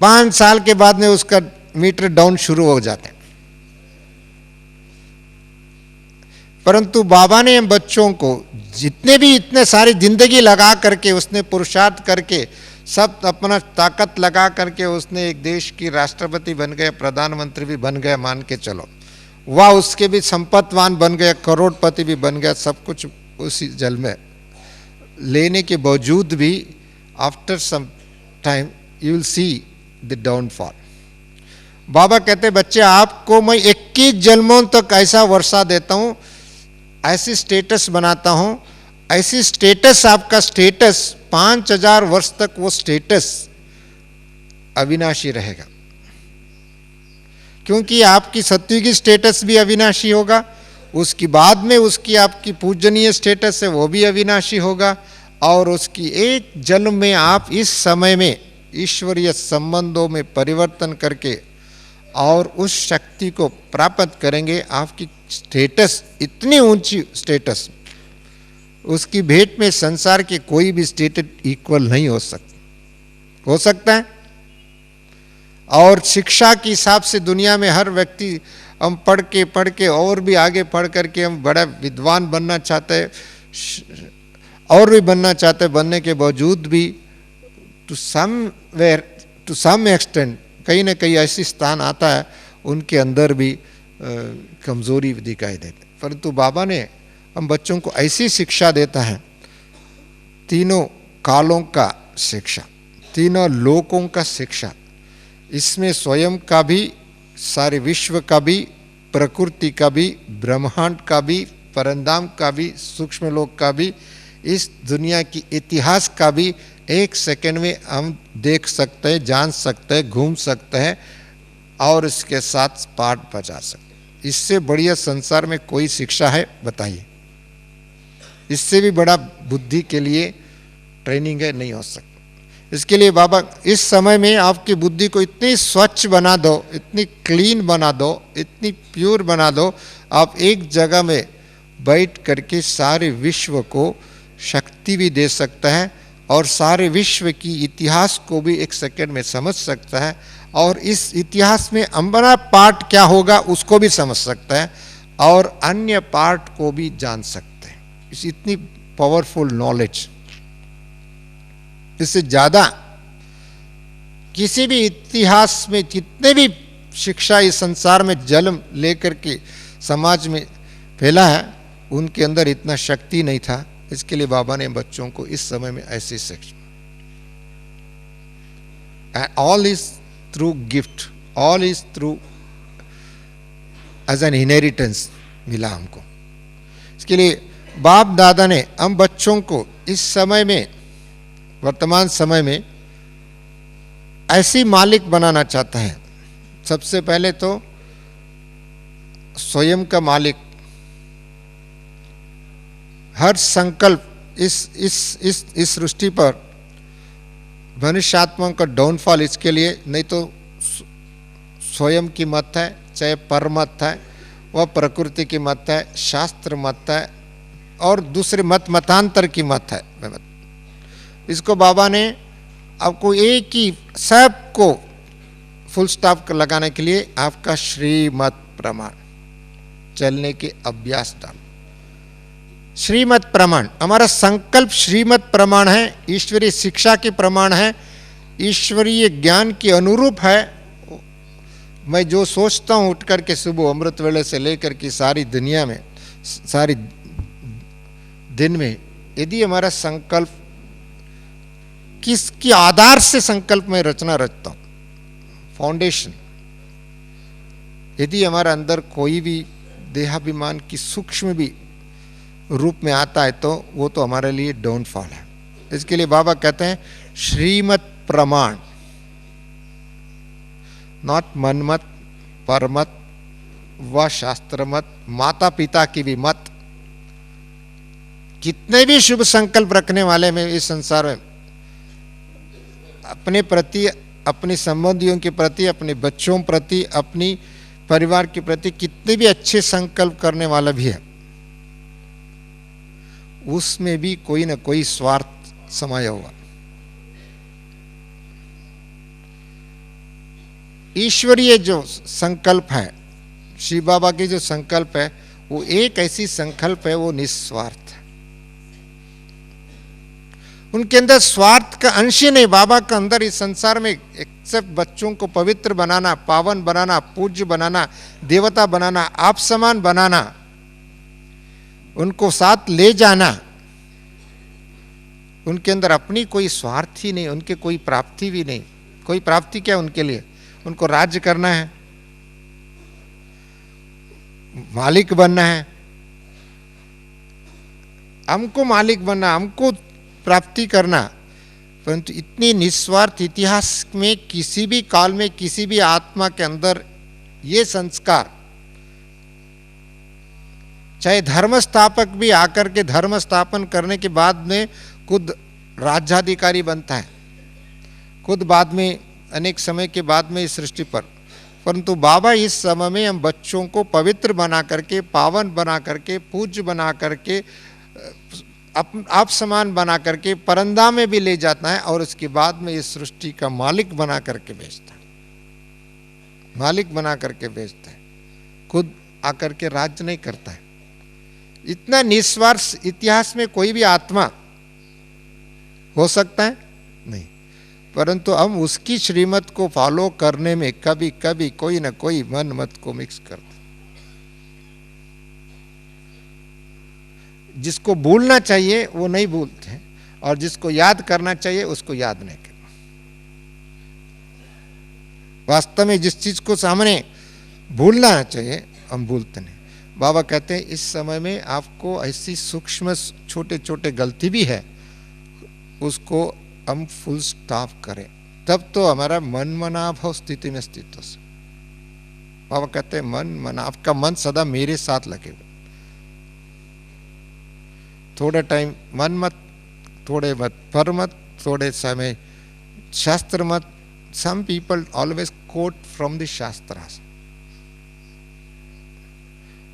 5 साल के बाद में उसका मीटर डाउन शुरू हो जाता है। परंतु बाबा ने बच्चों को जितने भी, इतने सारी जिंदगी लगा करके उसने पुरुषार्थ करके, सब अपना ताकत लगा करके उसने एक देश की राष्ट्रपति बन गया, प्रधानमंत्री भी बन गया, मान के चलो, वह उसके भी संपत्तिवान बन गया, करोड़पति भी बन गया, सब कुछ उसी जल में लेने के बावजूद भी after some time you will see the downfall. बाबा कहते बच्चे आपको मैं 21 जन्मों तक ऐसा वर्षा देता हूं, ऐसी स्टेटस बनाता हूं, ऐसी स्टेटस, आपका स्टेटस 5000 वर्ष तक वो स्टेटस अविनाशी रहेगा। क्योंकि आपकी सत्युगी स्टेटस भी अविनाशी होगा, उसकी बाद में उसकी आपकी पूजनीय स्टेटस है वो भी अविनाशी होगा, और उसकी एक जन्म में आप इस समय में ईश्वरीय संबंधों में परिवर्तन करके और उस शक्ति को प्राप्त करेंगे। आपकी स्टेटस इतनी ऊंची स्टेटस, उसकी भेंट में संसार के कोई भी स्टेटस इक्वल नहीं हो सकता है। और शिक्षा के हिसाब से दुनिया में हर व्यक्ति, हम पढ़ के और भी आगे पढ़ करके हम बड़ा विद्वान बनना चाहते हैं, और भी बनना चाहते हैं, बनने के बावजूद भी टू सम एक्सटेंट कहीं ना कहीं ऐसी स्थान आता है उनके अंदर भी कमजोरी दिखाई देती। परंतु बाबा ने हम बच्चों को ऐसी शिक्षा देता है, तीनों कालों का शिक्षा, तीनों लोकों का शिक्षा, इसमें स्वयं का भी, सारे विश्व का भी, प्रकृति का भी, ब्रह्मांड का भी, परंधाम का भी, सूक्ष्म लोक का भी, इस दुनिया की इतिहास का भी एक सेकंड में हम देख सकते हैं, जान सकते हैं, घूम सकते हैं और इसके साथ पाठ बजा सकते हैं। इससे बढ़िया संसार में कोई शिक्षा है बताइए? इससे भी बड़ा बुद्धि के लिए ट्रेनिंग है, नहीं हो सकता। इसके लिए बाबा इस समय में आपकी बुद्धि को इतनी स्वच्छ बना दो, इतनी क्लीन बना दो, इतनी प्योर बना दो, आप एक जगह में बैठ करके सारे विश्व को शक्ति भी दे सकता है और सारे विश्व की इतिहास को भी एक सेकंड में समझ सकता है, और इस इतिहास में हमारा पार्ट क्या होगा उसको भी समझ सकता है और अन्य पार्ट को भी जान सकते हैं। इस इतनी पावरफुल नॉलेज, इससे ज़्यादा किसी भी इतिहास में जितने भी शिक्षा इस संसार में जन्म लेकर के समाज में फैला है, उनके अंदर इतना शक्ति नहीं था। इसके लिए बाबा ने बच्चों को इस समय में ऐसी शिक्षा, all is through gift, all is through as an inheritance मिला हमको। इसके लिए बाप दादा ने हम बच्चों को इस समय में, वर्तमान समय में ऐसी मालिक बनाना चाहता है। सबसे पहले तो स्वयं का मालिक, हर संकल्प इस सृष्टि पर मनुष्यात्मा का डाउनफॉल, इसके लिए नहीं तो स्वयं की मत है, चाहे परमत है, वह प्रकृति की मत है, शास्त्र मत है और दूसरे मतांतर की मत है। इसको बाबा ने आपको एक ही सबको फुल स्टॉप लगाने के लिए आपका श्रीमत प्रमाण चलने के अभ्यास डाल। श्रीमत प्रमाण, हमारा संकल्प श्रीमत प्रमाण है, ईश्वरीय शिक्षा के प्रमाण है, ईश्वरीय ज्ञान के अनुरूप है। मैं जो सोचता हूँ उठ करके सुबह अमृत वेले से लेकर के सारी दुनिया में, सारी दिन में, यदि हमारा संकल्प किसके आधार से संकल्प में रचना रचता हूँ, फाउंडेशन, यदि हमारा अंदर कोई भी देहाभिमान की सूक्ष्म भी रूप में आता है तो वो तो हमारे लिए डाउनफॉल है। इसके लिए बाबा कहते हैं श्रीमत प्रमाण, नॉट मनमत, परमत व शास्त्र मत, माता पिता की भी मत। कितने भी शुभ संकल्प रखने वाले में इस संसार में, अपने प्रति, अपने संबंधियों के प्रति, अपने बच्चों प्रति, अपनी परिवार के प्रति कितने भी अच्छे संकल्प करने वाला भी है, उसमें भी कोई ना कोई स्वार्थ समाया हुआ। ईश्वरीय जो संकल्प है, शिव बाबा की जो संकल्प है, वो एक ऐसी संकल्प है, वो निस्वार्थ है। उनके अंदर स्वार्थ का अंश ही नहीं। बाबा का अंदर इस संसार में एक्सेप्ट बच्चों को पवित्र बनाना, पावन बनाना, पूज्य बनाना, देवता बनाना, आप समान बनाना, उनको साथ ले जाना। उनके अंदर अपनी कोई स्वार्थ ही नहीं, उनके कोई प्राप्ति भी नहीं। कोई प्राप्ति क्या उनके लिए? उनको राज्य करना है, मालिक बनना है, हमको मालिक बनना, हमको प्राप्ति करना। परंतु इतनी निस्वार्थ इतिहास में किसी भी काल में किसी भी आत्मा के अंदर ये संस्कार, चाहे धर्म स्थापक भी आकर के धर्म स्थापन करने के बाद में खुद राज्याधिकारी बनता है, खुद बाद में अनेक समय के बाद में इस सृष्टि पर, परंतु बाबा इस समय में हम बच्चों को पवित्र बना करके, पावन बना करके, पूज्य बना करके, आप समान बना करके परंदा में भी ले जाता है और उसके बाद में इस सृष्टि का मालिक बना करके भेजता है, मालिक बना करके भेजता है, खुद आकर के राज्य नहीं करता है। इतना निस्वार्थ इतिहास में कोई भी आत्मा हो सकता है नहीं, परंतु हम उसकी श्रीमत को फॉलो करने में कभी कभी कोई ना कोई मन मत को मिक्स करते, जिसको भूलना चाहिए वो नहीं भूलते हैं और जिसको याद करना चाहिए उसको याद नहीं करना। वास्तव में जिस चीज को सामने भूलना चाहिए हम भूलते नहीं। बाबा कहते हैं इस समय में आपको ऐसी सूक्ष्म छोटे छोटे गलती भी है, उसको हम फुल स्टॉप करें, तब तो हमारा मन मनाभाव स्थिति में स्थित हो सकता। बाबा कहते हैं मन मना, आपका मन सदा मेरे साथ लगेगा। थोड़ा टाइम मन मत, थोड़े मत पर मत, थोड़े समय शास्त्र मत। Some people always quote from the shastras,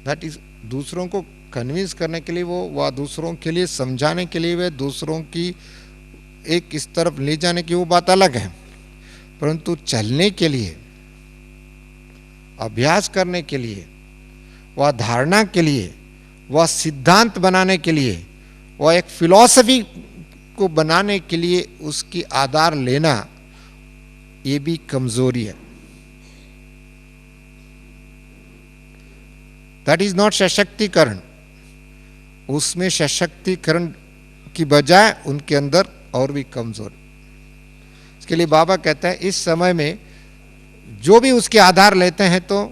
that is दूसरों को कन्विंस करने के लिए, वो दूसरों के लिए समझाने के लिए, वे दूसरों की एक इस तरफ ले जाने की वो बात अलग है, परंतु चलने के लिए, अभ्यास करने के लिए, वह धारणा के लिए, वह सिद्धांत बनाने के लिए, वह एक फिलॉसफी को बनाने के लिए उसकी आधार लेना, ये भी कमजोरी है। दैट इज नॉट सशक्तिकरण। उसमें सशक्तिकरण की बजाय उनके अंदर और भी कमजोर। इसके लिए बाबा कहता है इस समय में जो भी उसके आधार लेते हैं तो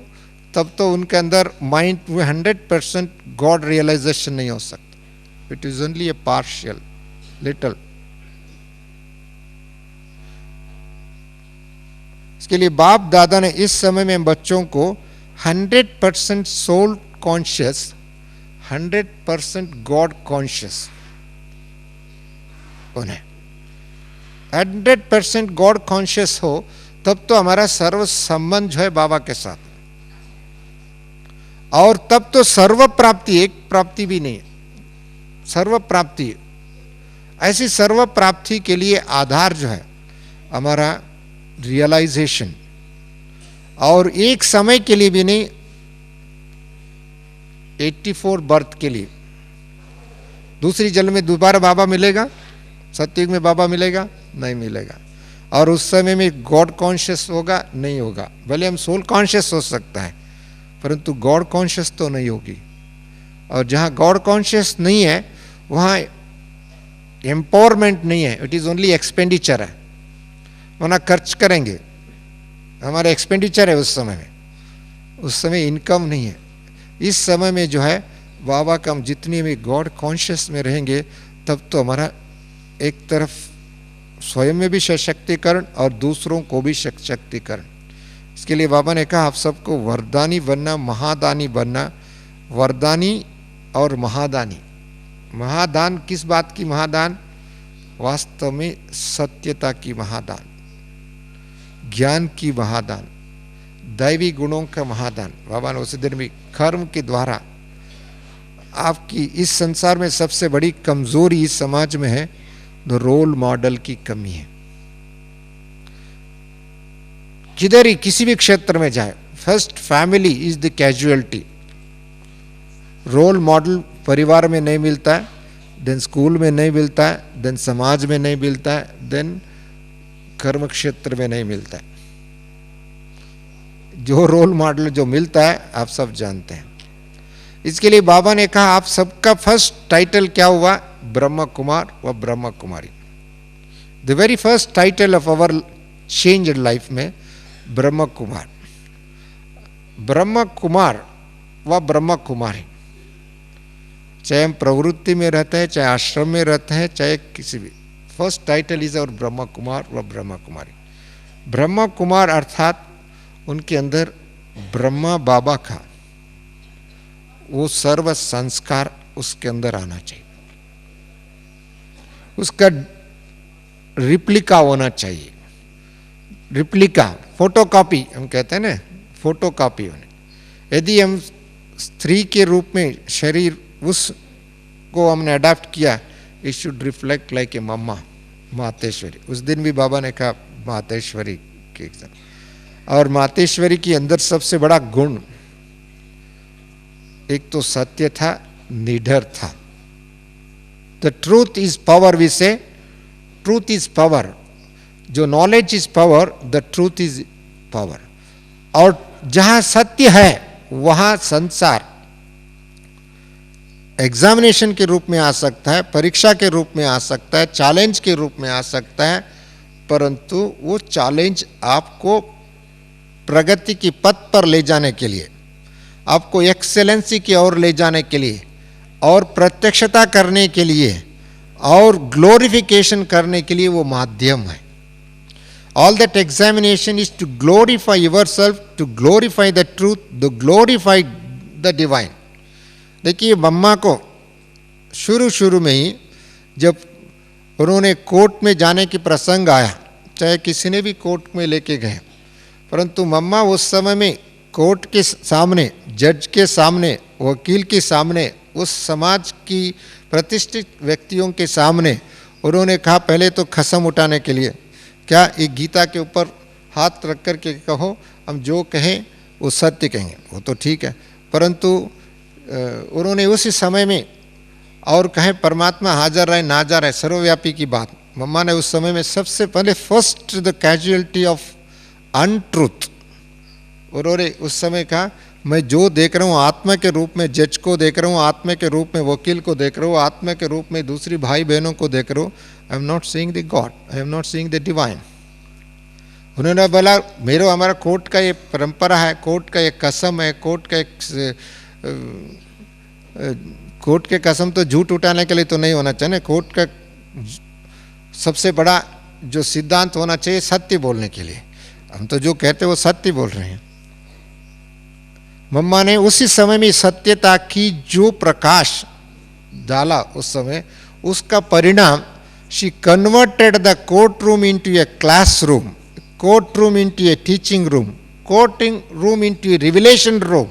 तब तो उनके अंदर माइंड में 100% गॉड रियलाइजेशन नहीं हो सकता। It is only A partial little. इसके लिए बाप दादा ने इस समय में बच्चों को 100% सोल कॉन्शियस, 100% गॉड कॉन्शियस उन्हें 100% गॉड कॉन्शियस हो, तब तो हमारा सर्व संबंध जो है बाबा के साथ, और तब तो सर्व प्राप्ति, एक प्राप्ति भी नहीं, सर्व प्राप्ति। ऐसी सर्व प्राप्ति के लिए आधार जो है हमारा रियलाइजेशन, और एक समय के लिए भी नहीं, 84 बर्थ के लिए। दूसरी जन्म में दोबारा बाबा मिलेगा? सत्युग में बाबा मिलेगा? नहीं मिलेगा। और उस समय में गॉड कॉन्शियस होगा? नहीं होगा। भले हम सोल कॉन्शियस हो सकता है, परंतु गॉड कॉन्शियस तो नहीं होगी। और जहाँ गॉड कॉन्शियस नहीं है वहाँ एम्पावरमेंट नहीं है, इट इज ओनली एक्सपेंडिचर है। वरना खर्च करेंगे, हमारा एक्सपेंडिचर है उस समय में, उस समय इनकम नहीं है। इस समय में जो है बाबा का हम जितनी भी गॉड कॉन्शियस में रहेंगे, तब तो हमारा एक तरफ स्वयं में भी सशक्तिकरण और दूसरों को भी सशक्तिकरण। इसके लिए बाबा ने कहा आप सबको वरदानी बनना, महादानी बनना। वरदानी और महादानी। महादान किस बात की महादान? वास्तव में सत्यता की महादान, ज्ञान की महादान, दैवी गुणों का महादान। बाबा ने उसी दिन भी कर्म के द्वारा आपकी इस संसार में सबसे बड़ी कमजोरी इस समाज में है, तो रोल मॉडल की कमी है। किधर ही किसी भी क्षेत्र में जाए, first family is the casualty. Role model परिवार में नहीं मिलता है, देन स्कूल में नहीं मिलता है, देन समाज में नहीं मिलता है, देन कर्म क्षेत्र में नहीं मिलता है। जो रोल मॉडल जो मिलता है आप सब जानते हैं। इसके लिए बाबा ने कहा आप सबका फर्स्ट टाइटल क्या हुआ? ब्रह्म कुमार व Brahma Kumari. The very first title of our change life में ब्रह्म कुमार, ब्रह्म कुमार व ब्रह्म कुमारी। चाहे हम प्रवृत्ति में रहते हैं, चाहे आश्रम में रहते हैं, चाहे किसी भी, फर्स्ट टाइटल इज और ब्रह्म कुमार व ब्रह्म कुमारी। ब्रह्म कुमार अर्थात उनके अंदर ब्रह्मा बाबा का वो सर्व संस्कार उसके अंदर आना चाहिए, उसका रिप्लिका होना चाहिए। रिप्लिका, फोटोकॉपी हम कहते हैं ना, फोटोकॉपी होने। यदि हम स्त्री के रूप में शरीर उसको हमने अडॉप्ट किया, it should reflect like a mamma, Mateshwari. उस दिन भी बाबा ने कहा मातेश्वरी के, और मातेश्वरी के अंदर सबसे बड़ा गुण एक तो सत्य था, निडर था। The truth is power, we say truth is power. जो knowledge is power, the truth is power. और जहां सत्य है वहां संसार एग्जामिनेशन के रूप में आ सकता है, परीक्षा के रूप में आ सकता है, चैलेंज के रूप में आ सकता है, परंतु वो चैलेंज आपको प्रगति की पथ पर ले जाने के लिए, आपको एक्सेलेंसी की ओर ले जाने के लिए, और प्रत्यक्षता करने के लिए, और ग्लोरिफिकेशन करने के लिए वो माध्यम है। All that examination is to glorify yourself, to glorify the truth, to glorify the divine. देखिए, मम्मा को शुरू में ही जब उन्होंने कोर्ट में जाने की प्रसंग आया, चाहे किसी ने भी कोर्ट में लेके गए, परंतु मम्मा उस समय में कोर्ट के सामने, जज के सामने, वकील के सामने, उस समाज की प्रतिष्ठित व्यक्तियों के सामने उन्होंने कहा, पहले तो कसम उठाने के लिए, क्या एक गीता के ऊपर हाथ रख कर के कहो, हम जो कहें वो सत्य कहेंगे, वो तो ठीक है, परंतु उन्होंने उसी समय में और कहें परमात्मा हाजिर रहे नाज़र है, सर्वव्यापी की बात। मम्मा ने उस समय में सबसे पहले first the casualty of untruth, उन्होंने उस समय कहा, मैं जो देख रहा हूँ आत्मा के रूप में जज को देख रहा हूँ, आत्मा के रूप में वकील को देख रहा हूँ, आत्मा के रूप में दूसरी भाई बहनों को देख रहा हूँ। I am not seeing the God, I am not seeing the divine. उन्होंने बोला, हमारा कोर्ट का ये परंपरा है, कोर्ट का एक कसम है, कोर्ट के कसम तो झूठ उठाने के लिए तो नहीं होना चाहिए, कोर्ट का सबसे बड़ा जो सिद्धांत होना चाहिए सत्य बोलने के लिए। हम तो जो कहते हैं वो सत्य बोल रहे हैं। मम्मा ने उसी समय में सत्यता की जो प्रकाश डाला उस समय, उसका परिणाम, she converted the court room into A class room, court room into A teaching room, courting room into A revelation room.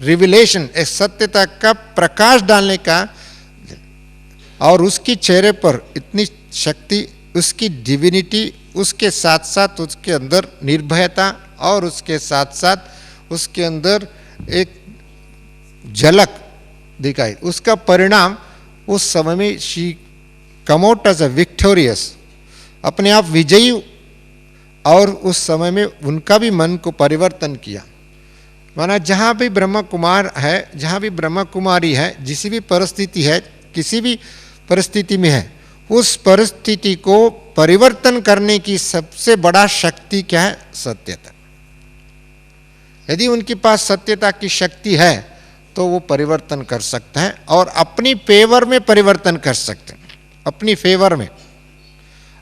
Revelation एक सत्यता का प्रकाश डालने का, और उसकी चेहरे पर इतनी शक्ति, उसकी डिविनिटी, उसके साथ साथ उसके अंदर निर्भयता, और उसके साथ साथ उसके अंदर एक झलक दिखाई। उसका परिणाम उस समय में she come out as a victorious, अपने आप विजयी, और उस समय में उनका भी मन को परिवर्तन किया। माना जहाँ भी ब्रह्म कुमार है, जहाँ भी ब्रह्म कुमारी है, जिस भी परिस्थिति है, किसी भी परिस्थिति में है, उस परिस्थिति को परिवर्तन करने की सबसे बड़ा शक्ति क्या है? सत्यता। यदि उनके पास सत्यता की शक्ति है तो वो परिवर्तन कर सकता है, और अपनी फेवर में परिवर्तन कर सकते हैं, अपनी फेवर में,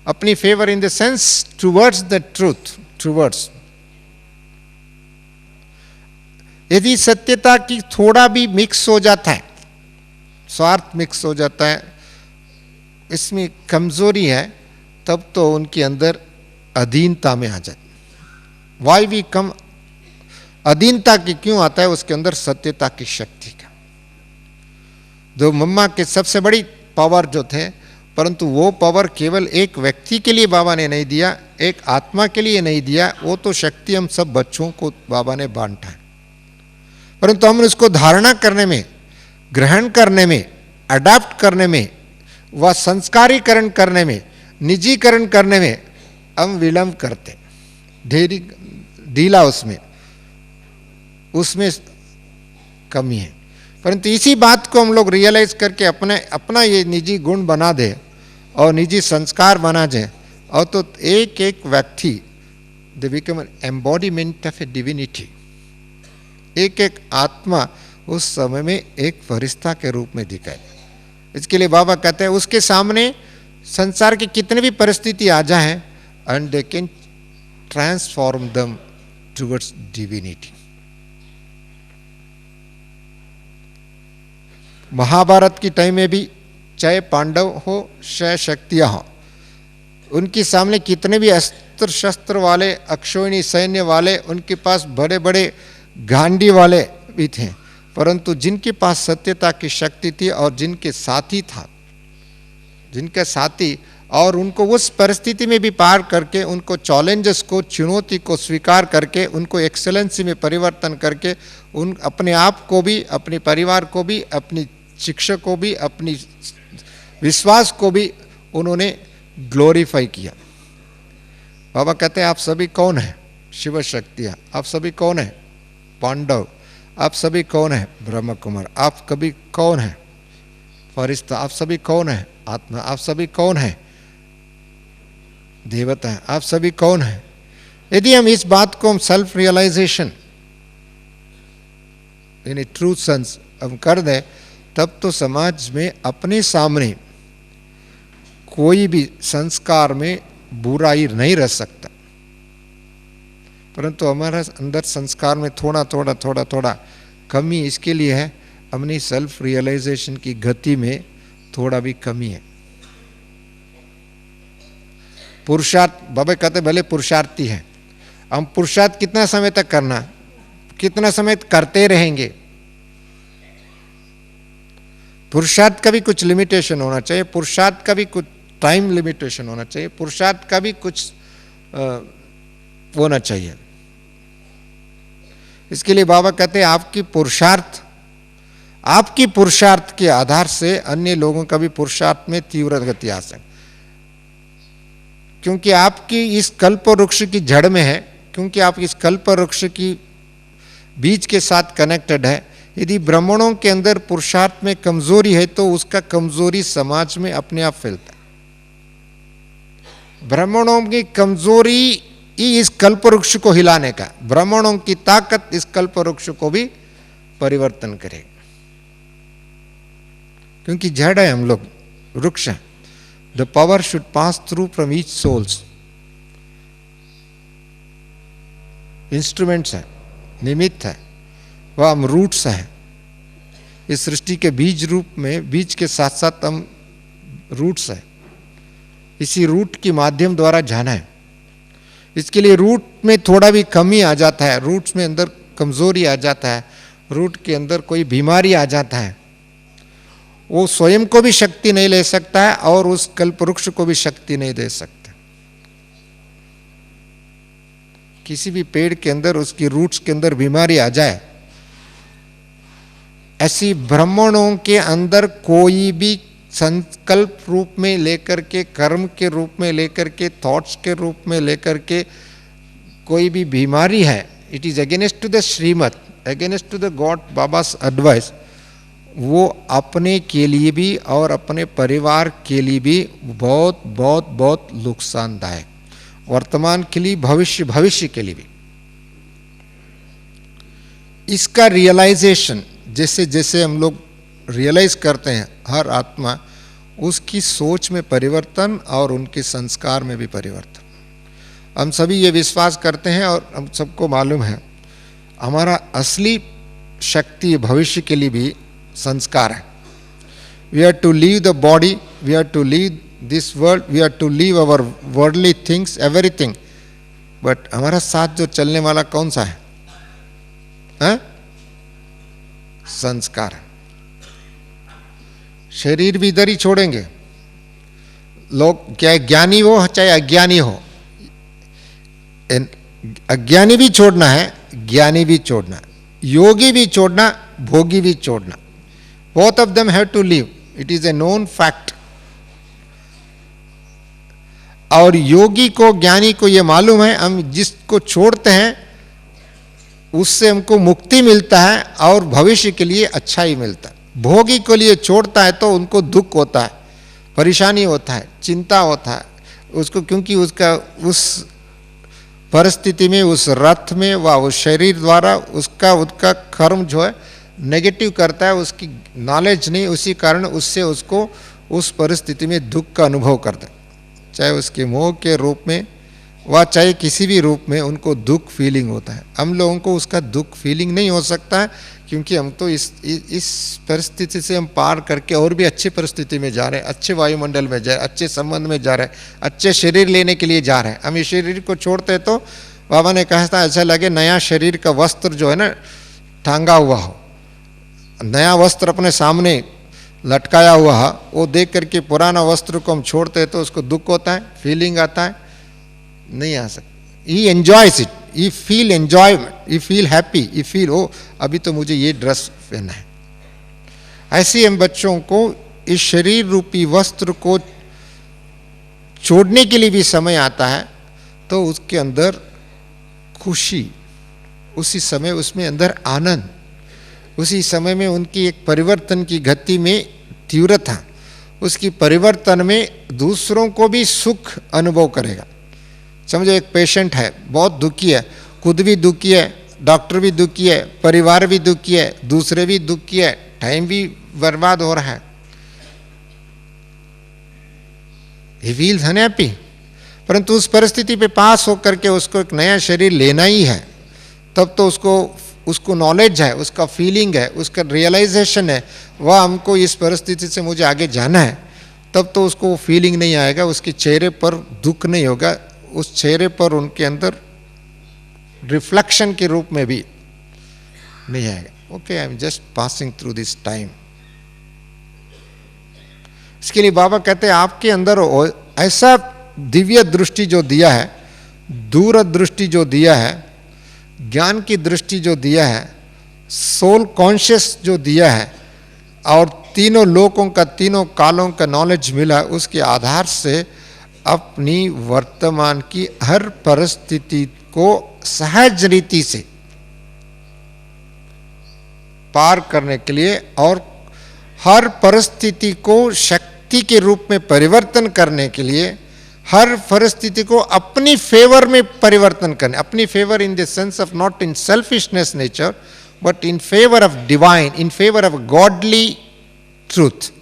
अपनी favour in the sense towards the truth, towards. यदि सत्यता की थोड़ा भी मिक्स हो जाता है, स्वार्थ मिक्स हो जाता है, इसमें कमजोरी है, तब तो उनके अंदर अधीनता में आ जाती। वाई वी कम, अधीनता की क्यों आता है? उसके अंदर सत्यता की शक्ति का। जो मम्मा के सबसे बड़ी पावर जो थे, परंतु वो पावर केवल एक व्यक्ति के लिए बाबा ने नहीं दिया, एक आत्मा के लिए नहीं दिया, वो तो शक्ति हम सब बच्चों को बाबा ने बांटा है, परंतु हम उसको धारणा करने में, ग्रहण करने में, अडॉप्ट करने में, व संस्कारीकरण करने में, निजीकरण करने में हम विलंब करते, ढीला उसमें कमी है। परंतु इसी बात को हम लोग रियलाइज करके अपना ये निजी गुण बना दे और निजी संस्कार बना जाए, और तो एक एक व्यक्ति they become an embodiment of A divinity. एक एक आत्मा उस समय में एक फरिश्ता के रूप में दिखाए। इसके लिए बाबा कहते हैं उसके सामने संसार की कितनी भी परिस्थिति आ जाए, and they can transform them towards divinity. Mahabharat की टाइम में भी चाहे पांडव हो चाहे शक्तियाँ हो, उनके सामने कितने भी अस्त्र शस्त्र वाले अक्षौहिणी सैन्य वाले, उनके पास बड़े बड़े गांडी वाले भी थे, परंतु जिनके पास सत्यता की शक्ति थी और जिनके साथी था, जिनका साथी, और उनको उस परिस्थिति में भी पार करके, उनको चैलेंजेस को, चुनौती को स्वीकार करके, उनको एक्सेलेंसी में परिवर्तन करके, उन अपने आप को भी, अपने परिवार को भी, अपनी शिक्षा को भी, अपनी विश्वास को भी उन्होंने ग्लोरीफाई किया। बाबा कहते हैं आप सभी कौन है? शिव शक्तियाँ। आप सभी कौन है? पांडव। आप सभी कौन है? ब्रह्म कुमार। आप कभी कौन है? फरिश्ता। आप सभी कौन है? आत्मा। आप सभी कौन है? देवता है। आप सभी कौन है? यदि हम इस बात को हम self realization in true sense हम कर दें, तब तो समाज में अपने सामने कोई भी संस्कार में बुराई नहीं रह सकता, परंतु हमारा अंदर संस्कार में थोड़ा थोड़ा थोड़ा थोड़ा कमी इसके लिए है, अपनी सेल्फ रियलाइजेशन की गति में थोड़ा भी कमी है। पुरुषार्थ, बाबा कहते भले पुरुषार्थी है, हम पुरुषार्थ कितना समय तक करना, कितना समय करते रहेंगे? पुरुषार्थ का भी कुछ लिमिटेशन होना चाहिए, पुरुषार्थ का भी कुछ टाइम लिमिटेशन होना चाहिए, पुरुषार्थ का भी कुछ होना चाहिए। इसके लिए बाबा कहते हैं आपकी पुरुषार्थ के आधार से अन्य लोगों का भी पुरुषार्थ में तीव्र गति आ सकती, क्योंकि आपकी इस कल्प वृक्ष की जड़ में है, क्योंकि आप इस कल्प वृक्ष की बीज के साथ कनेक्टेड है। यदि ब्राह्मणों के अंदर पुरुषार्थ में कमजोरी है तो उसका कमजोरी समाज में अपने आप फैलता है। ब्राह्मणों की कमजोरी ही इस कल्प वृक्ष को हिलाने का, ब्राह्मणों की ताकत इस कल्प वृक्ष को भी परिवर्तन करेगा, क्योंकि जड़ है हम लोग, वृक्ष है। The power should pass through from each souls. Instruments है, निमित्त है, वह हम रूट्स है। इस सृष्टि के बीज रूप में, बीज के साथ साथ हम रूट्स है। इसी रूट के माध्यम द्वारा जाना है। इसके लिए रूट में थोड़ा भी कमी आ जाता है, रूट्स में अंदर कमजोरी आ जाता है, रूट के अंदर कोई बीमारी आ जाता है, वो स्वयं को भी शक्ति नहीं ले सकता है और उस कल्प वृक्ष को भी शक्ति नहीं दे सकता। किसी भी पेड़ के अंदर, उसकी रूट्स के अंदर बीमारी आ जाए, ऐसी ब्राह्मणों के अंदर कोई भी संकल्प रूप में लेकर के, कर्म के रूप में लेकर के, थॉट्स के रूप में लेकर के कोई भी बीमारी है, it is against to the Shrimat, against to the God Baba's advice, वो अपने के लिए भी और अपने परिवार के लिए भी बहुत बहुत बहुत नुकसानदायक, वर्तमान के लिए, भविष्य के लिए भी। इसका रियलाइजेशन जैसे जैसे हम लोग रियलाइज करते हैं, हर आत्मा उसकी सोच में परिवर्तन और उनके संस्कार में भी परिवर्तन। हम सभी ये विश्वास करते हैं और हम सबको मालूम है, हमारा असली शक्ति भविष्य के लिए भी संस्कार है। We are to leave the body, we are to leave this world, we are to leave our worldly things, everything, but हमारा साथ जो चलने वाला कौन सा है? संस्कार। शरीर भी इधर ही छोड़ेंगे लोग, चाहे ज्ञानी हो चाहे अज्ञानी हो। अज्ञानी भी छोड़ना है, ज्ञानी भी छोड़ना, योगी भी छोड़ना, भोगी भी छोड़ना। Both of them have to leave, it is a known fact. और योगी को, ज्ञानी को यह मालूम है, हम जिसको छोड़ते हैं उससे हमको मुक्ति मिलता है और भविष्य के लिए अच्छा ही मिलता है। भोगी को लिए छोड़ता है तो उनको दुख होता है, परेशानी होता है, चिंता होता है उसको, क्योंकि उसका उस परिस्थिति में, उस रथ में, वह उस शरीर द्वारा उसका कर्म जो है नेगेटिव करता है, उसकी नॉलेज नहीं, उसी कारण उससे उसको उस परिस्थिति में दुख का अनुभव करता है, चाहे उसके मोह के रूप में, वह चाहे किसी भी रूप में उनको दुख फीलिंग होता है। हम लोगों को उसका दुख फीलिंग नहीं हो सकता है, क्योंकि हम तो इस परिस्थिति से हम पार करके और भी अच्छी परिस्थिति में जा रहे हैं, अच्छे वायुमंडल में जा रहे हैं, अच्छे संबंध में जा रहे हैं, अच्छे शरीर लेने के लिए जा रहे हैं। हम इस शरीर को छोड़ते तो बाबा ने कहा था ऐसा लगे नया शरीर का वस्त्र जो है ना टांगा हुआ हो, नया वस्त्र अपने सामने लटकाया हुआ है, वो देख करके पुराना वस्त्र को हम छोड़ते हैं तो उसको दुख होता है, फीलिंग आता है, नहीं आ सकता। He enjoys it, he feel enjoyment, he feel happy, he feel ओ अभी तो मुझे ये ड्रेस पहनना है। ऐसे हम बच्चों को इस शरीर रूपी वस्त्र को छोड़ने के लिए भी समय आता है तो उसके अंदर खुशी, उसी समय उसमें अंदर आनंद, उसी समय में उनकी एक परिवर्तन की गति में तीव्रता, उसकी परिवर्तन में दूसरों को भी सुख अनुभव करेगा। समझो एक पेशेंट है, बहुत दुखी है, खुद भी दुखी है, डॉक्टर भी दुखी है, परिवार भी दुखी है, दूसरे भी दुखी है, टाइम भी बर्बाद हो रहा है। ही फील्स अनहैप्पी, परंतु उस परिस्थिति पे पास होकर के उसको एक नया शरीर लेना ही है, तब तो उसको नॉलेज है, उसका फीलिंग है, उसका रियलाइजेशन है, वह हमको इस परिस्थिति से मुझे आगे जाना है, तब तो उसको फीलिंग नहीं आएगा, उसके चेहरे पर दुख नहीं होगा, उस चेहरे पर उनके अंदर रिफ्लेक्शन के रूप में भी नहीं आएगा। Okay, I am just passing through this time. इसके लिए बाबा कहते हैं आपके अंदर ऐसा दिव्य दृष्टि जो दिया है, दूरदृष्टि जो दिया है, ज्ञान की दृष्टि जो दिया है, सोल कॉन्शियस जो दिया है, और तीनों लोकों का, तीनों कालों का नॉलेज मिला, उसके आधार से अपनी वर्तमान की हर परिस्थिति को सहज रीति से पार करने के लिए और हर परिस्थिति को शक्ति के रूप में परिवर्तन करने के लिए, हर परिस्थिति को अपनी फेवर में परिवर्तन करने, अपनी favour in the sense of not in selfishness nature but in favour of divine, in favour of godly truth,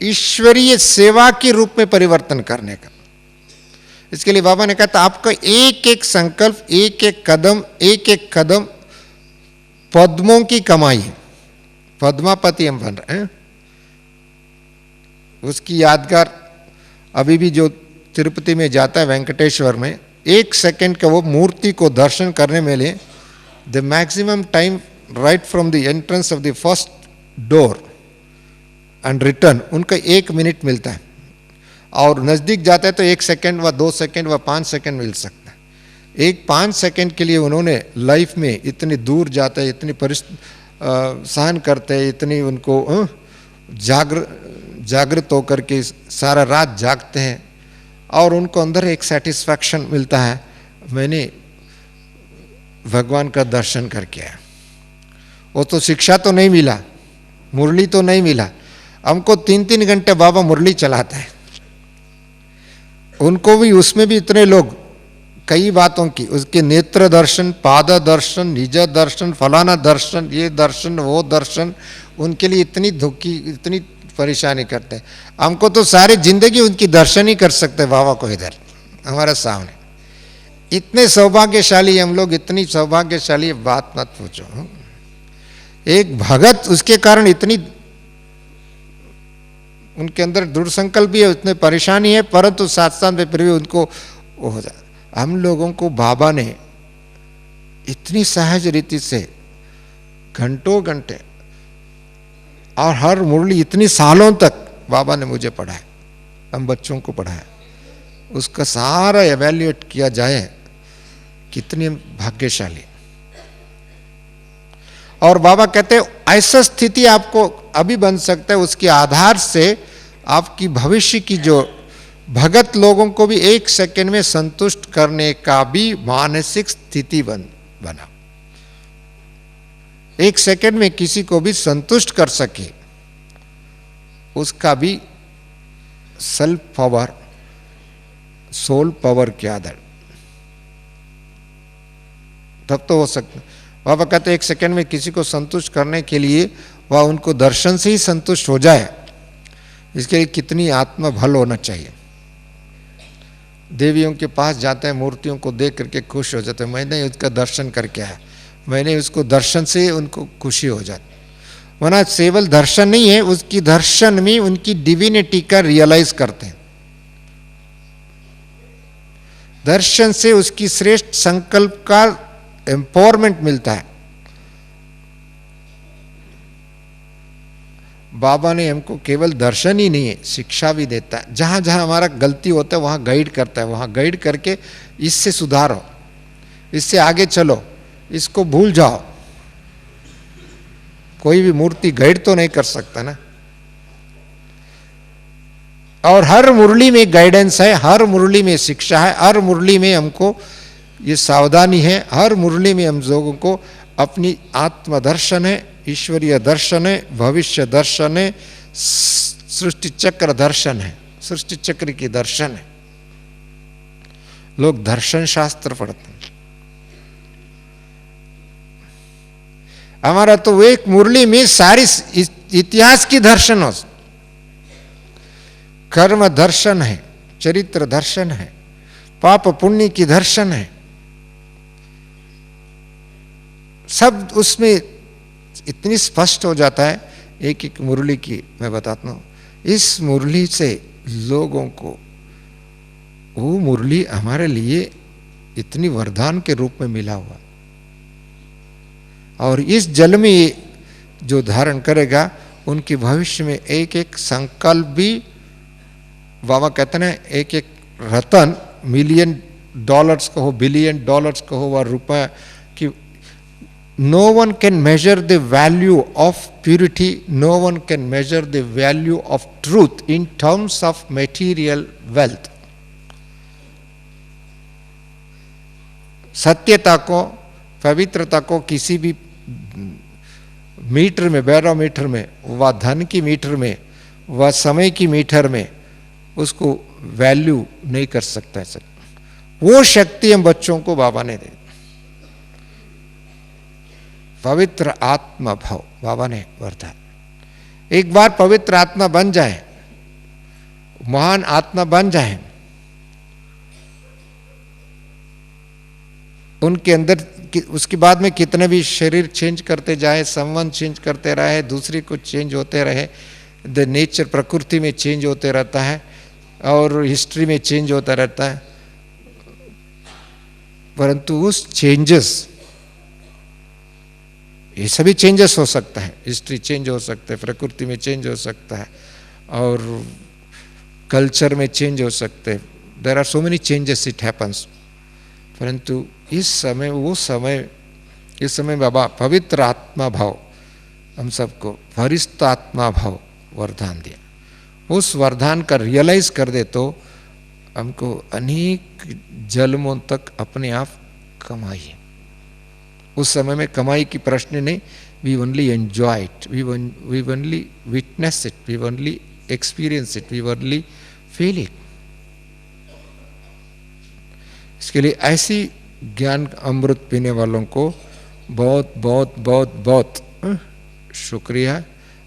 ईश्वरीय सेवा के रूप में परिवर्तन करने का। इसके लिए बाबा ने कहा था आपका एक एक संकल्प, एक एक कदम पद्मों की कमाई है। पद्मापति हम बन रहे हैं। उसकी यादगार अभी भी जो तिरुपति में जाता है वेंकटेश्वर में, 1 सेकंड का वो मूर्ति को दर्शन करने में ले, the maximum time right from the entrance of the first door and return, उनका 1 मिनट मिलता है, और नज़दीक जाता है तो 1 सेकंड व 2 सेकंड व 5 सेकंड मिल सकता है। एक 5 सेकंड के लिए उन्होंने लाइफ में इतनी दूर जाते हैं, इतनी सहन करते हैं, इतनी उनको जागृत होकर के सारा रात जागते हैं, और उनको अंदर एक सेटिस्फैक्शन मिलता है, मैंने भगवान का दर्शन करके आया। वो तो शिक्षा तो नहीं मिला, मुरली तो नहीं मिला, हमको 3-3 घंटे बाबा मुरली चलाता है। उनको भी, उसमें भी इतने लोग कई बातों की, उसके नेत्र दर्शन, पाद दर्शन, निज दर्शन, फलाना दर्शन, ये दर्शन, वो दर्शन, उनके लिए इतनी दुखी, इतनी परेशानी करते हैं। हमको तो सारी जिंदगी उनकी दर्शन ही कर सकते बाबा को इधर हमारे सामने। इतने सौभाग्यशाली हम लोग, इतनी सौभाग्यशाली, बात मत पूछो। एक भगत, उसके कारण इतनी उनके अंदर दृढ़ संकल्प भी है, उतने परेशानी है, परंतु साथ साथ में फिर भी उनको वो हो जाए। हम लोगों को बाबा ने इतनी सहज रीति से घंटों घंटे और हर मुरली इतनी सालों तक बाबा ने मुझे पढ़ाया, हम बच्चों को पढ़ाया, उसका सारा एवेल्युएट किया जाए, कितनी भाग्यशाली। और बाबा कहते हैं ऐसा स्थिति आपको अभी बन सकता है, उसके आधार से आपकी भविष्य की जो भगत लोगों को भी 1 सेकंड में संतुष्ट करने का भी मानसिक स्थिति बना। 1 सेकंड में किसी को भी संतुष्ट कर सके, उसका भी सेल्फ पावर, सोल पावर के आधार तब तो हो सकता। बाबा कहते 1 सेकंड में किसी को संतुष्ट करने के लिए वह उनको दर्शन से ही संतुष्ट हो जाए, इसके लिए कितनी आत्मा बल होना चाहिए। देवियों के पास जाते हैं, मूर्तियों को देख करके खुश हो जाते हैं, मैंने उसका दर्शन करके आया, मैंने उसको दर्शन से उनको खुशी हो जाती। वरना केवल दर्शन नहीं है, उसकी दर्शन में उनकी डिविनिटी का रियलाइज करते हैं। दर्शन से उसकी श्रेष्ठ संकल्प का एम्पावरमेंट मिलता है। बाबा ने हमको केवल दर्शन ही नहीं है, शिक्षा भी देता है। जहां जहां हमारा गलती होता है वहां गाइड करता है, वहां गाइड करके इससे सुधारो, इससे आगे चलो, इसको भूल जाओ। कोई भी मूर्ति गाइड तो नहीं कर सकता ना। और हर मुरली में गाइडेंस है, हर मुरली में शिक्षा है, हर मुरली में हमको ये सावधानी है, हर मुरली में हम लोगों को अपनी आत्मदर्शन है, ईश्वरीय दर्शन है, भविष्य दर्शन है, सृष्टि चक्र दर्शन है, सृष्टि चक्र की दर्शन है। लोग दर्शन शास्त्र पढ़ते हैं। हमारा तो एक मुरली में सारी इतिहास की दर्शन हो, कर्म दर्शन है, चरित्र दर्शन है, पाप पुण्य की दर्शन है, सब उसमें इतनी स्पष्ट हो जाता है। एक एक मुरली की मैं बताता हूं, इस मुरली से लोगों को वो मुरली हमारे लिए इतनी वरदान के रूप में मिला हुआ, और इस जल में जो धारण करेगा उनके भविष्य में एक एक संकल्प भी, बाबा कहते हैं एक एक रतन, $1,000,000 कहो, $1,000,000,000 कहो व रुपये की, no one can measure the value of purity, no one can measure the value of truth in terms of material wealth. सत्यता को, पवित्रता को किसी भी मीटर में, बैरोमीटर में, व धन की मीटर में, व समय की मीटर में उसको वैल्यू नहीं कर सकता है सर। वो शक्ति हम बच्चों को बाबा ने दे, पवित्र आत्मा भाव बाबा ने वर्ता। एक बार पवित्र आत्मा बन जाए, महान आत्मा बन जाए, उनके अंदर उसके बाद में कितने भी शरीर चेंज करते जाए, संबंध चेंज करते रहे, दूसरी कुछ चेंज होते रहे, द नेचर प्रकृति में चेंज होते रहता है और हिस्ट्री में चेंज होता रहता है, परंतु उस चेंजेस, ये सभी चेंजेस हो सकता है, हिस्ट्री चेंज हो सकता है, प्रकृति में चेंज हो सकता है और कल्चर में चेंज हो सकते हैं, there are so many changes it happens, परंतु इस समय, वो समय, इस समय बाबा पवित्र आत्मा भाव हम सबको, वरिष्ठ आत्मा भाव वरदान दिया। उस वरदान का रियलाइज कर दे तो हमको अनेक जन्मों तक अपने आप कमाई है। उस समय में कमाई की प्रश्न नहीं, we only enjoy it, we only witness it, we only experience it, we only feel it. इसके लिए ऐसी ज्ञान अमृत पीने वालों को बहुत बहुत बहुत बहुत शुक्रिया,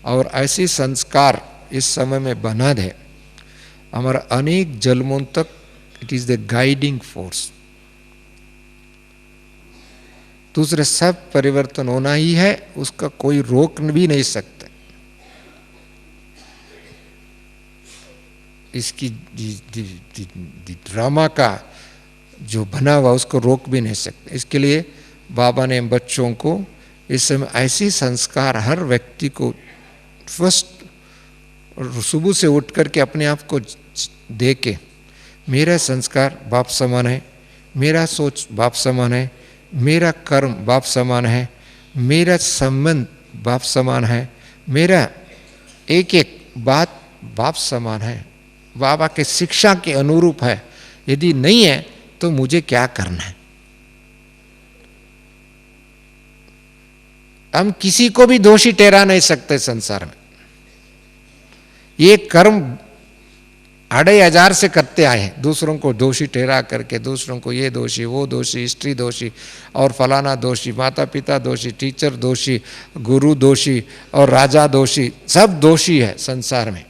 और ऐसी संस्कार इस समय में बना दे हमारा अनेक जन्मों तक। It is the guiding force. दूसरे सब परिवर्तन होना ही है, उसका कोई रोक भी नहीं सकते। इसकी ड्रामा का जो बना हुआ उसको रोक भी नहीं सकते। इसके लिए बाबा ने बच्चों को इस समय ऐसी संस्कार हर व्यक्ति को फर्स्ट सुबह से उठ करके अपने आप को दे के, मेरा संस्कार बाप समान है, मेरा सोच बाप समान है, मेरा कर्म बाप समान है, मेरा संबंध बाप समान है, मेरा एक एक बात बाप समान है, बाबा के शिक्षा के अनुरूप है। यदि नहीं है तो मुझे क्या करना है। हम किसी को भी दोषी ठहरा नहीं सकते संसार में। ये कर्म 2,500 से करते आए हैं, दूसरों को दोषी ठहरा करके, दूसरों को ये दोषी, वो दोषी, स्त्री दोषी और फलाना दोषी, माता पिता दोषी, टीचर दोषी, गुरु दोषी और राजा दोषी, सब दोषी है संसार में।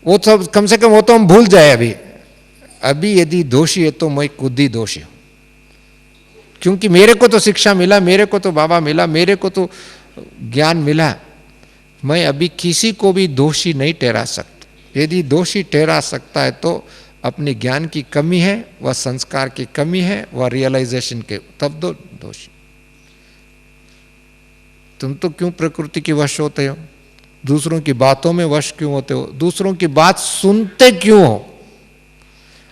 वो सब कम से कम वो तो हम भूल जाए अभी। अभी यदि दोषी है तो मैं खुद ही दोषी हूं, क्योंकि मेरे को तो शिक्षा मिला, मेरे को तो बाबा मिला, मेरे को तो ज्ञान मिला। मैं अभी किसी को भी दोषी नहीं ठहरा सकता। यदि दोषी ठहरा सकता है तो अपने ज्ञान की कमी है, वह संस्कार की कमी है, वह रियलाइजेशन के, तब दो दोषी। तुम तो क्यों प्रकृति के वश होते हो? दूसरों की बातों में वश क्यों होते हो? दूसरों की बात सुनते क्यों हो?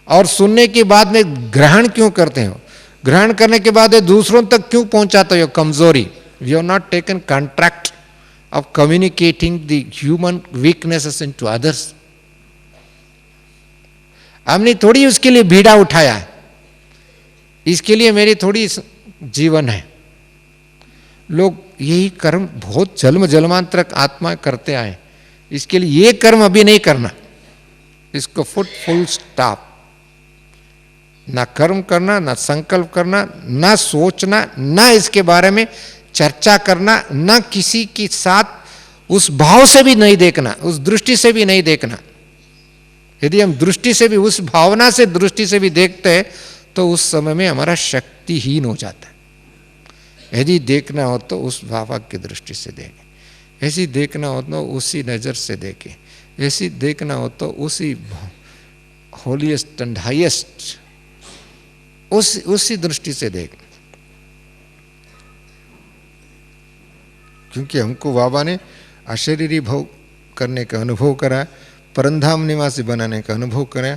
और सुनने के बाद में ग्रहण क्यों करते हो? ग्रहण करने के बाद दूसरों तक क्यों पहुंचाते हो? कमजोरी। We have not taken contract of communicating the human weaknesses into others. हमने थोड़ी उसके लिए बीड़ा उठाया है, इसके लिए मेरी थोड़ी जीवन है। लोग यही कर्म बहुत जन्म जन्मांतर आत्मा करते आए, इसके लिए ये कर्म अभी नहीं करना, इसको फुल स्टॉप। ना कर्म करना, ना संकल्प करना, ना सोचना, ना इसके बारे में चर्चा करना, ना किसी के साथ उस भाव से भी नहीं देखना, उस दृष्टि से भी नहीं देखना। यदि हम दृष्टि से भी, उस भावना से दृष्टि से भी देखते हैं तो उस समय में हमारा शक्तिहीन हो जाता है। यदि देखना हो तो उस भावक की दृष्टि से देखें, ऐसी देखना हो तो उसी नज़र से देखें, ऐसी देखना हो तो उसी होलीएस्ट एंड हाईएस्ट उसी दृष्टि से देखें। क्योंकि हमको बाबा ने अशरीरी भोग करने का अनुभव करा, परंधाम निवासी बनाने का अनुभव करा,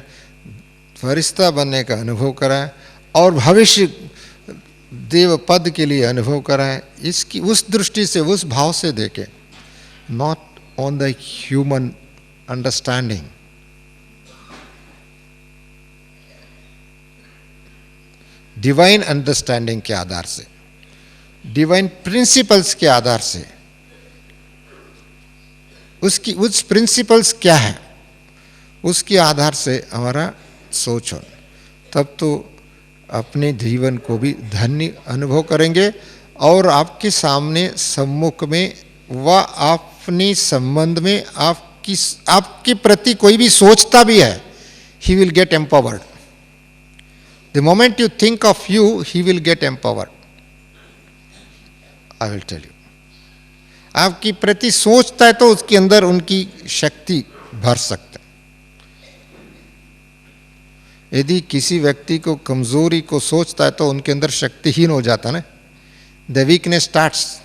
फरिश्ता बनने का अनुभव करा, और भविष्य देव पद के लिए अनुभव करा है। इसकी उस दृष्टि से, उस भाव से देखें, not on the human understanding. Divine understanding के आधार से, डिवाइन प्रिंसिपल्स के आधार से, उस प्रिंसिपल्स क्या है उसके आधार से हमारा सोच हो, तब तो अपने जीवन को भी धन्य अनुभव करेंगे। और आपके सामने सम्मुख में व अपने संबंध में आपके प्रति कोई भी सोचता भी है, he will get empowered. The moment you think of you, he will get empowered. I will tell you. आपकी प्रति सोचता है तो उसके अंदर उनकी शक्ति भर सकता है। यदि किसी व्यक्ति को कमजोरी को सोचता है तो उनके अंदर शक्तिहीन हो जाता है ना। The weakness starts,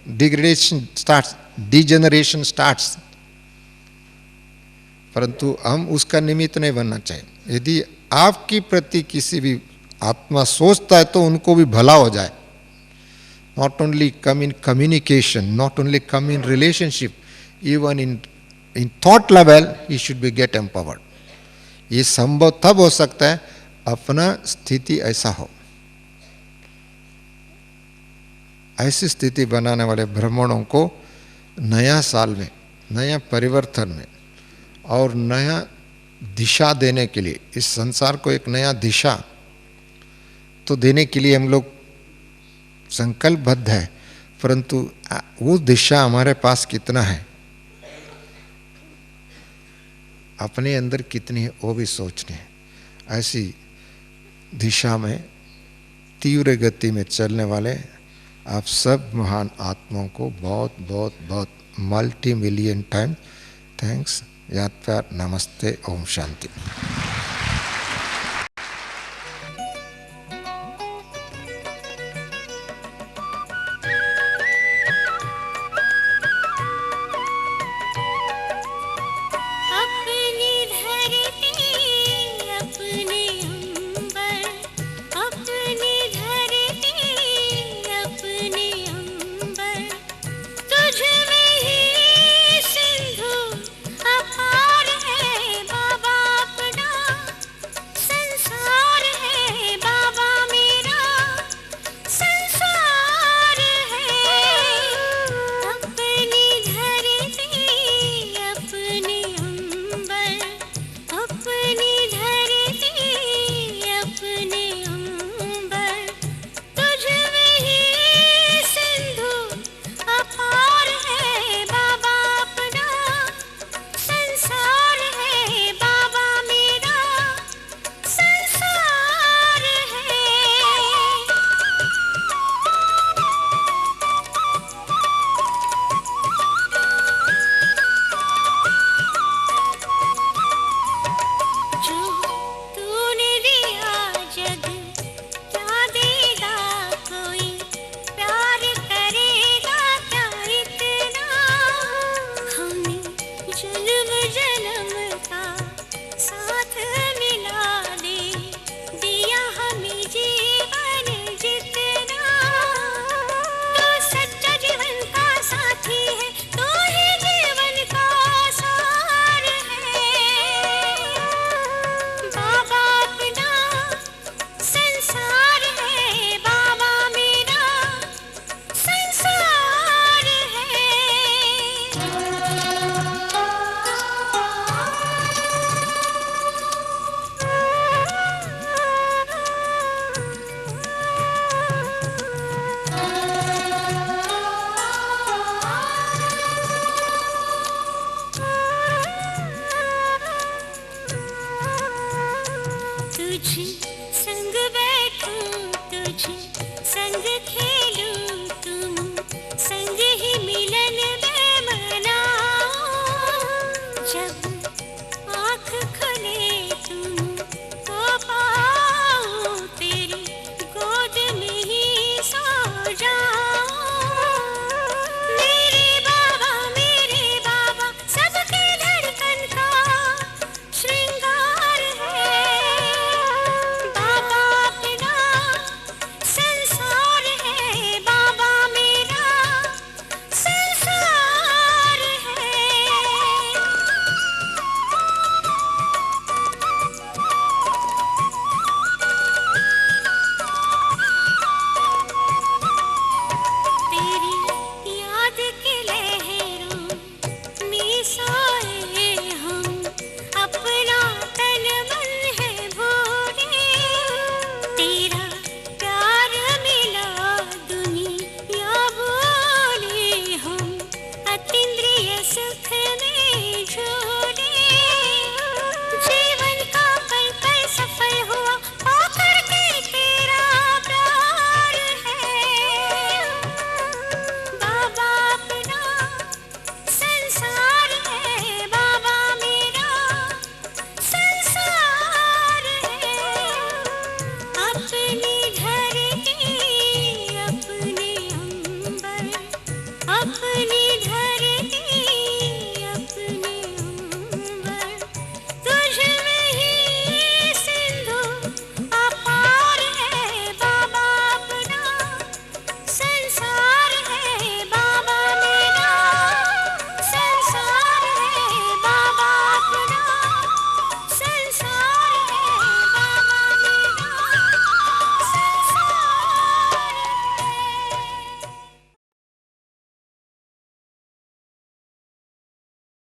degradation starts, degeneration starts. परंतु हम उसका निमित्त नहीं बनना चाहिए। यदि आपकी प्रति किसी भी आत्मा सोचता है तो उनको भी भला हो जाए। Not only come in communication, not only come in relationship, even in thought level, he should be get empowered. ये संभव तब हो सकता है अपना स्थिति ऐसा हो। ऐसी स्थिति बनाने वाले ब्राह्मणों को नया साल में, नया परिवर्तन में और नया दिशा देने के लिए, इस संसार को एक नया दिशा तो देने के लिए हम लोग संकल्पबद्ध है, परंतु वो दिशा हमारे पास कितना है, अपने अंदर कितनी है, वो भी सोचनी है। ऐसी दिशा में तीव्र गति में चलने वाले आप सब महान आत्माओं को बहुत बहुत बहुत मल्टी मिलियन टाइम थैंक्स, याद प्यार, नमस्ते, ओम शांति। तुझ में ही सिंधु अपार है बाबा अपना तुझ संग बैठूं तुझ